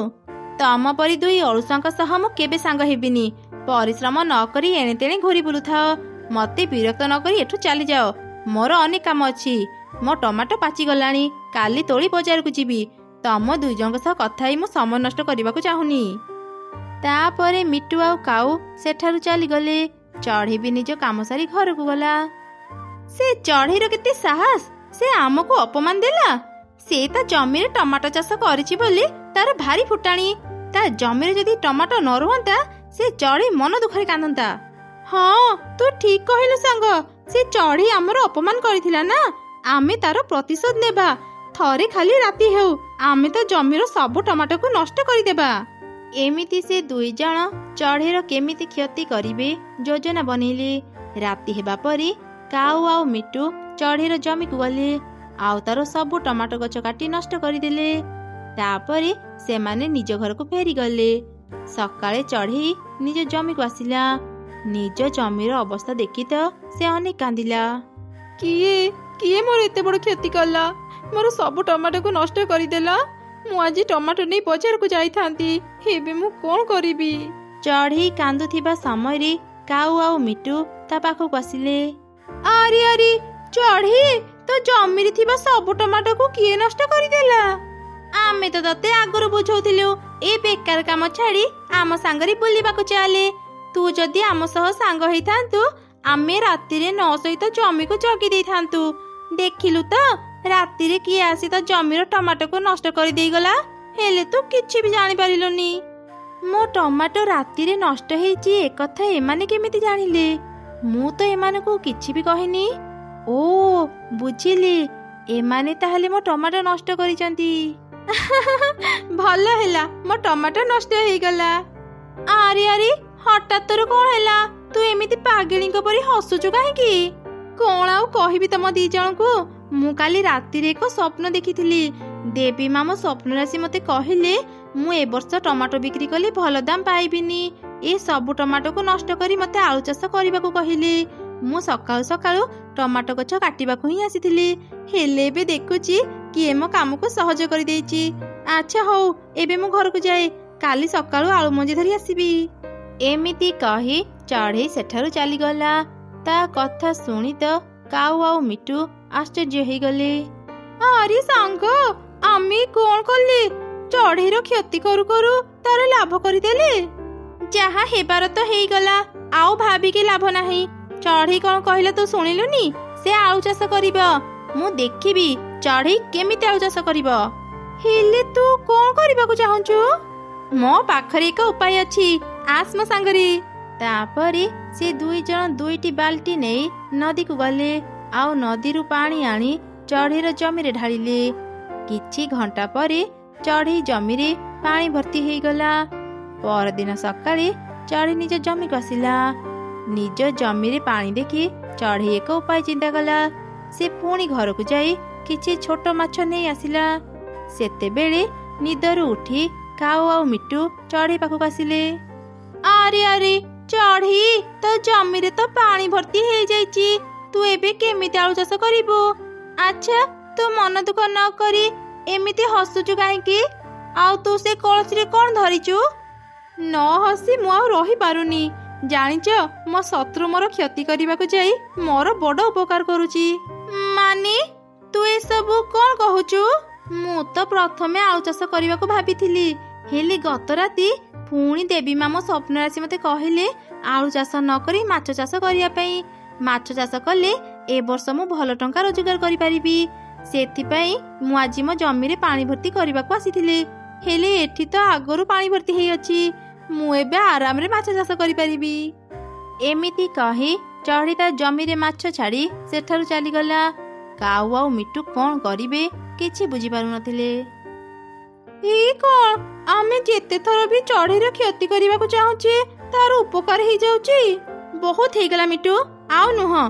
ତମ ପରି ଦୁଇ ଅଳୁଷଙ୍କ ସହ ମୁଁ କେବେ ସାଙ୍ଗ ହେବିନି। ପରିଶ୍ରମ ନ କରି ଏଣେ ତେଣେ ଘୁରି ବୁଲୁଥାଅ। ମତେ ବିରକ୍ତ ନ କରି ଏଠୁ ଚାଲିଯାଅ। ମୋର ଅନେକ କାମ ଅଛି। ମୋ ଟମାଟୋ ପାଚିଗଲାଣି, କାଲି ତୋଳି ବଜାରକୁ ଯିବି। ତମ ଦୁଇ ଜଣଙ୍କ ସହ କଥା ହେଇ ମୁଁ ସମୟ ନଷ୍ଟ କରିବାକୁ ଚାହୁଁନି। ତାପରେ ମିଟୁ ଆଉ କାଉ ସେଠାରୁ ଚାଲିଗଲେ। ଚଢ଼େଇ ବି ନିଜ କାମ ସାରି ଘରକୁ ଗଲା। ସେ ଚଢ଼େଇର କେତେ ସାହସ, ସେ ଆମକୁ ଅପମାନ ଦେଲା। ସେ ତା ଜମିରେ ଟମାଟୋ ଚାଷ କରିଛି ବୋଲି ତାର ଭାରି ଫୁଟାଣି। ତା ଜମିରେ ଯଦି ଟମାଟୋ ନ ରୁହନ୍ତା, ସେ ଚଢ଼େଇ ମନ ଦୁଃଖରେ କାନ୍ଦନ୍ତା। ହଁ, ତୁ ଠିକ କହିଲୁ ସାଙ୍ଗ। ସେ ଚଢ଼େଇ ଆମର ଅପମାନ କରିଥିଲା ନା, ଆମେ ତାର ପ୍ରତିଶୋଧ ନେବା। ଥରେ ଖାଲି ରାତି ହେଉ, ଆମେ ତ ଜମିର ସବୁ ଟମାଟୋକୁ ନଷ୍ଟ କରିଦେବା। ଏମିତି ସେ ଦୁଇ ଜଣ ଚଢ଼େଇର କେମିତି କ୍ଷତି କରିବେ ଯୋଜନା ବନେଇଲେ। ରାତି ହେବା ପରେ କାଉ ଆଉ ମିଟୁ ଚଢ଼େଇର ଜମିକୁ ଗଲେ, ଆଉ ତାର ସବୁ ଟମାଟୋ ଗଛ କାଟି ନଷ୍ଟ କରିଦେଲେ। ତାପରେ ସେମାନେ ନିଜ ଘରକୁ ଫେରିଗଲେ। ସକାଳେ ଚଢ଼େଇ ନିଜ ଜମିକୁ ଆସିଲା। ନିଜ ଜମିର ଅବସ୍ଥା ଦେଖି ତ ସେ ଅନେକ କାନ୍ଦିଲା। କିଏ ମୋର ଏତେ ବଡ଼ କ୍ଷତି କଲା? ମୋର ସବୁ ଟମାଟୋକୁ ନଷ୍ଟ କରିଦେଲା। ମୁଁ ଆଜି ଟମାଟୋ ନେଇ ବଜାରକୁ ଯାଇଥାନ୍ତି, ଏବେ ମୁଁ କ'ଣ କରିବି? ଚଢ଼େଇ କାନ୍ଦୁଥିବା ସମୟରେ କାଉ ଆଉ ମିଟୁ ତା ପାଖକୁ ଆସିଲେ। ଆରେ ଆରେ ଚଢ଼େଇ, ତୋ ଜମିରେ ଥିବା ସବୁ ଟମାଟୋକୁ କିଏ ନଷ୍ଟ କରିଦେଲା? ଆମେ ତ ତତେ ଆଗରୁ ବୁଝଉଥିଲୁ, ଏ ବେକାର କାମ ଛାଡ଼ି ଆମ ସାଙ୍ଗରେ ବୁଲିବାକୁ ଚାଲେ। ତୁ ଯଦି ଆମ ସହ ସାଙ୍ଗ ହେଇଥାନ୍ତୁ, ଆମେ ରାତିରେ ନ ସହିତ ଜମିକୁ ଜଗି ଦେଇଥାନ୍ତୁ। ଦେଖିଲୁ ତ ରାତିରେ କିଏ ଆସି ତ ଜମିର ଟମାଟୋକୁ ନଷ୍ଟ କରିଦେଇଗଲା। ହେଲେ ତୁ କିଛି ବି ଜାଣିପାରିଲୁନି। ମୋ ଟମାଟୋ ରାତିରେ ନଷ୍ଟ ହେଇଛି ଏକଥା ଏମାନେ କେମିତି ଜାଣିଲେ? ମୁଁ ତ ଏମାନଙ୍କୁ କିଛି ବି କହିନି। ଓ ବୁଝିଲି, ଏମାନେ ତାହେଲେ ମୋ ଟମାଟୋ ନଷ୍ଟ କରିଛନ୍ତି। ଭଲ ହେଲା, ମୋ ଟମାଟୋ ନଷ୍ଟ ହେଇଗଲା। ଆରେ ଆରେ ହଠାତ୍ ତୋର କ'ଣ ହେଲା? ତୁ ଏମିତି ପାଗିଳିଙ୍କ ପରି ହସୁଛୁ କାହିଁକି? କ'ଣ ଆଉ କହିବି ତମ ଦି ଜଣଙ୍କୁ? ମୁଁ କାଲି ରାତିରେ ଏକ ସ୍ୱପ୍ନ ଦେଖିଥିଲି। ଦେବୀ ମା ମୋ ସ୍ୱପ୍ନରେ ଆସି ମୋତେ କହିଲେ, ମୁଁ ଏ ବର୍ଷ ଟମାଟୋ ବିକ୍ରି କଲେ ଭଲ ଦାମ ପାଇବିନି। ଏ ସବୁ ଟମାଟୋକୁ ନଷ୍ଟ କରି ମୋତେ ଆଳୁ ଚାଷ କରିବାକୁ କହିଲେ। ମୁଁ ସକାଳୁ ସକାଳୁ ଟମାଟୋ ଗଛ କାଟିବାକୁ ହିଁ ଆସିଥିଲି, ହେଲେ ଏବେ ଦେଖୁଛି କିଏ ମୋ କାମକୁ ସହଜ କରିଦେଇଛି। ଆଚ୍ଛା ହଉ, ଏବେ ମୁଁ ଘରକୁ ଯାଏ, କାଲି ସକାଳୁ ଆଳୁ ମଞ୍ଜି ଧରି ଆସିବି। ଏମିତି କହି ଚଢ଼େଇ ସେଠାରୁ ଚାଲିଗଲା। ତା କଥା ଶୁଣି ତ କାଉ ଆଉ ମିଟୁ ଆଶ୍ଚର୍ଯ୍ୟ ହେଇଗଲେ। ଆରେ ସାଙ୍ଗ, ଆମେ କ'ଣ କଲେ? ଚଢ଼େଇର କ୍ଷତି କରୁ କରୁ ତାର ଲାଭ କରିଦେଲେ। ଯାହା ହେବାର ତ ହେଇଗଲା, ଆଉ ଭାବିକି ଲାଭ ନାହିଁ। ଚଢ଼େଇ କ'ଣ କହିଲା ତୁ ଶୁଣିଲୁନି? ସେ ଆଳୁ ଚାଷ କରିବ। ମୁଁ ଦେଖିବି ଚଢ଼େଇ କେମିତି ଆଳୁ ଚାଷ କରିବ। ହେଲେ ତୁ କ'ଣ କରିବାକୁ ଚାହୁଁଛୁ? ମୋ ପାଖରେ ଏକ ଉପାୟ ଅଛି, ଆସ ମୋ ସାଙ୍ଗରେ। ତାପରେ ସେ ଦୁଇ ଜଣ ଦୁଇଟି ବାଲ୍ଟି ନେଇ ନଦୀକୁ ଗଲେ, ଆଉ ନଦୀରୁ ପାଣି ଆଣି ଚଢ଼େଇର ଜମିରେ ଢାଳିଲେ। କିଛି ଘଣ୍ଟା ପରେ ଚଢ଼େଇ ଜମିରେ ପାଣି ଭର୍ତ୍ତି ହେଇଗଲା। ପରଦିନ ସକାଳେ ଚଢ଼େଇ ନିଜ ଜମିକୁ ଆସିଲା। ନିଜ ଜମିରେ ପାଣି ଦେଖି ଚଢ଼େଇ ଏକ ଉପାୟ ଚିନ୍ତା କଲା। ସେ ପୁଣି ଘରକୁ ଯାଇ କିଛି ଛୋଟ ମାଛ ନେଇ ଆସିଲା। ସେତେବେଳେ ନିଦରୁ ଉଠି କାଉ ଆଉ ମିଟୁ ଚଢ଼େଇ ପାଖକୁ ଆସିଲେ। ଆରେ ଆରେ ଚଢ଼େଇ, ତୋ ଜମିରେ ତ ପାଣି ଭର୍ତ୍ତି ହେଇଯାଇଛି, ତୁ ଏବେ କେମିତି ଆଳୁ ଚାଷ କରିବୁ? ଆଚ୍ଛା, ତୁ ମନ ଦୁଃଖ ନ କରି ଏମିତି ହସୁଛୁ କାହିଁକି? ଆଉ ତୁ ସେ କଳସିରେ କ'ଣ ଧରିଛୁ? ନ ହସି ମୁଁ ଆଉ ରହିପାରୁନି। ଜାଣିଛ, ମୋ ଶତ୍ରୁ ମୋର କ୍ଷତି କରିବାକୁ ଯାଇ ମୋର ବଡ଼ ଉପକାର କରୁଛି। ମାନେ ତୁ ଏସବୁ କ'ଣ କହୁଛୁ? ମୁଁ ତ ପ୍ରଥମେ ଆଳୁ ଚାଷ କରିବାକୁ ଭାବିଥିଲି, ହେଲେ ଗତ ରାତି ପୁଣି ଦେବୀ ମା ମୋ ସ୍ୱପ୍ନରେ ଆସି ମୋତେ କହିଲେ ଆଳୁ ଚାଷ ନ କରି ମାଛ ଚାଷ କରିବା ପାଇଁ। ମାଛ ଚାଷ କଲେ ଏ ବର୍ଷ ମୁଁ ଭଲ ଟଙ୍କା ରୋଜଗାର କରିପାରିବି। ସେଥିପାଇଁ ମୁଁ ଆଜି ମୋ ଜମିରେ ପାଣି ଭର୍ତ୍ତି କରିବାକୁ ଆସିଥିଲି, ହେଲେ ଏଠି ତ ଆଗରୁ ପାଣି ଭର୍ତ୍ତି ହେଇଅଛି। ମୁଁ ଏବେ ଆରାମରେ ମାଛ ଚାଷ କରିପାରିବି। ଏମିତି କହି ଚଢ଼େଇ ତା ଜମିରେ ମାଛ ଛାଡ଼ି ସେଠାରୁ ଚାଲିଗଲା। କାଉ ଆଉ ମିଟୁ କ'ଣ କରିବେ କିଛି ବୁଝିପାରୁନଥିଲେ। ଏଇ କ'ଣ, ଆମେ ଯେତେ ଥର ବି ଚଢ଼େଇର କ୍ଷତି କରିବାକୁ ଚାହୁଁଛେ ତାର ଉପକାର ହେଇଯାଉଛି। ବହୁତ ହେଇଗଲା ମିଟୁ, ଆଉ ନୁହଁ।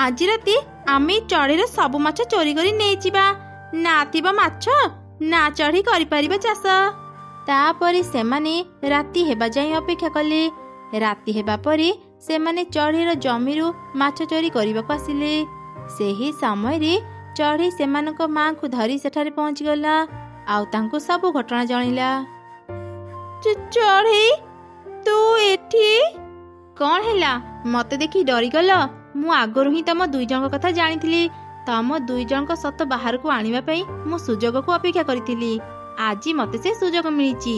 ଆଜି ରାତି ଆମେ ଚଢ଼େଇର ସବୁ ମାଛ ଚୋରି କରି ନେଇଯିବା। ନା ଥିବ ମାଛ, ନା ଚଢ଼େଇ କରିପାରିବ ଚାଷ। ତାପରେ ସେମାନେ ରାତି ହେବା ଯାଏଁ ଅପେକ୍ଷା କଲେ। ରାତି ହେବା ପରେ ସେମାନେ ଚଢ଼େଇର ଜମିରୁ ମାଛ ଚୋରି କରିବାକୁ ଆସିଲେ। ସେହି ସମୟରେ ଚଢ଼େଇ ସେମାନଙ୍କ ମାଙ୍କୁ ଧରି ସେଠାରେ ପହଞ୍ଚିଗଲା, ଆଉ ତାଙ୍କୁ ସବୁ ଘଟଣା ଜଣାଇଲା। ଚଢ଼େଇ, ତୁ ଏଠି? କ'ଣ ହେଲା? ମତେ ଦେଖି ଡରିଗଲ? ମୁଁ ଆଗରୁ ହିଁ ତମ ଦୁଇ ଜଣଙ୍କ କଥା ଜାଣିଥିଲି। ତମ ଦୁଇ ଜଣଙ୍କ ସତ ବାହାରକୁ ଆଣିବା ପାଇଁ ମୁଁ ସୁଯୋଗକୁ ଅପେକ୍ଷା କରିଥିଲି। ଆଜି ମତେ ସେ ସୁଯୋଗ ମିଳିଛି।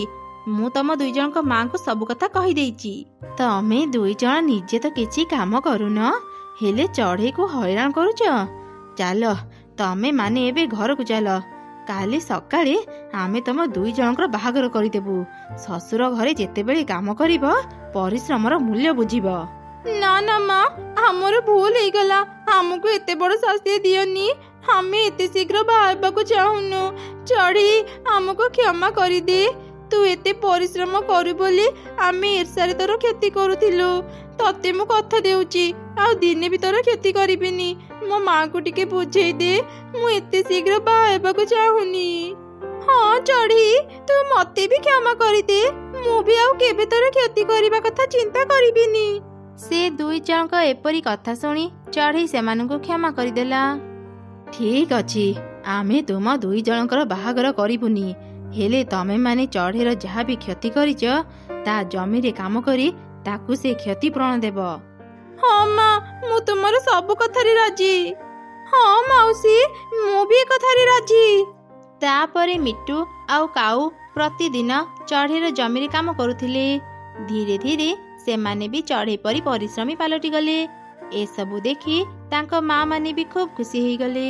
ମୁଁ ତମ ଦୁଇ ଜଣଙ୍କ ମାଙ୍କୁ ସବୁ କଥା କହିଦେଇଛି। ତମେ ଦୁଇ ଜଣ ନିଜେ ତ କିଛି କାମ କରୁନ, ହେଲେ ଚଢ଼େଇକୁ ହଇରାଣ କରୁଛ। ଚାଲ, ତମେ ମାନେ ଏବେ ଘରକୁ ଚାଲ। କାଲି ସକାଳେ ଆମେ ତମ ଦୁଇ ଜଣଙ୍କର ବାହାଘର କରିଦେବୁ। ଶ୍ୱଶୁର ଘରେ ଯେତେବେଳେ କାମ କରିବ ପରିଶ୍ରମର ମୂଲ୍ୟ ବୁଝିବ। ନା ନା ମା, ଆମର ଭୁଲ ହେଇଗଲା, ଆମକୁ ଏତେ ବଡ଼ ଶାସ୍ତି ଦିଅନି। ଆମେ ଏତେ ଶୀଘ୍ର ବାହା ହେବାକୁ ଚାହୁଁନୁ। ଚଢ଼େଇ, ଆମକୁ କ୍ଷମା କରିଦେ। ତୁ ଏତେ ପରିଶ୍ରମ କରୁ ବୋଲି ଆମେ ଈର୍ଷାରେ ତୋର କ୍ଷତି କରୁଥିଲୁ। ତତେ ମୁଁ କଥା ଦେଉଛି, ଆଉ ଦିନେ ବି ତୋର କ୍ଷତି କରିବିନି। ମୋ ମାଙ୍କୁ ଟିକେ ବୁଝେଇ ଦେ, ମୁଁ ଏତେ ଶୀଘ୍ର ବାହା ହେବାକୁ ଚାହୁଁନି। ହଁ ଚଢ଼େଇ, ତୁ ମତେ ବି କ୍ଷମା କରିଦେ। ମୁଁ ବି ଆଉ କେବେ ତୋର କ୍ଷତି କରିବା କଥା ଚିନ୍ତା କରିବିନି। ସେ ଦୁଇ ଜଣଙ୍କ ଏପରି କଥା ଶୁଣି ଚଢ଼େଇ ସେମାନଙ୍କୁ କ୍ଷମା କରିଦେଲା। ଠିକ୍ ଅଛି, ଆମେ ତୁମ ଦୁଇ ଜଣଙ୍କର ବାହାଘର କରିବୁନି, ହେଲେ ତମେମାନେ ଚଢ଼େଇର ଯାହା ବି କ୍ଷତି କରିଛ ତା ଜମିରେ କାମ କରି ତାକୁ ସେ କ୍ଷତିପୂରଣ ଦେବ। ହଁ ମା, ମୁଁ ତୁମର ସବୁ କଥାରେ ରାଜି। ହଁ ମାଉସୀ, ମୁଁ ବି ଏ କଥାରେ ରାଜି। ତାପରେ ମିଟୁ ଆଉ କାଉ ପ୍ରତିଦିନ ଚଢ଼େଇର ଜମିରେ କାମ କରୁଥିଲେ। ଧୀରେ ଧୀରେ ସେମାନେ ବି ଚଢ଼େଇ ପରି ପରିଶ୍ରମୀ ପାଲଟି ଗଲେ। ଏସବୁ ଦେଖି ତାଙ୍କ ମା ମାନେ ବି ଖୁବ୍ ଖୁସି ହେଇଗଲେ।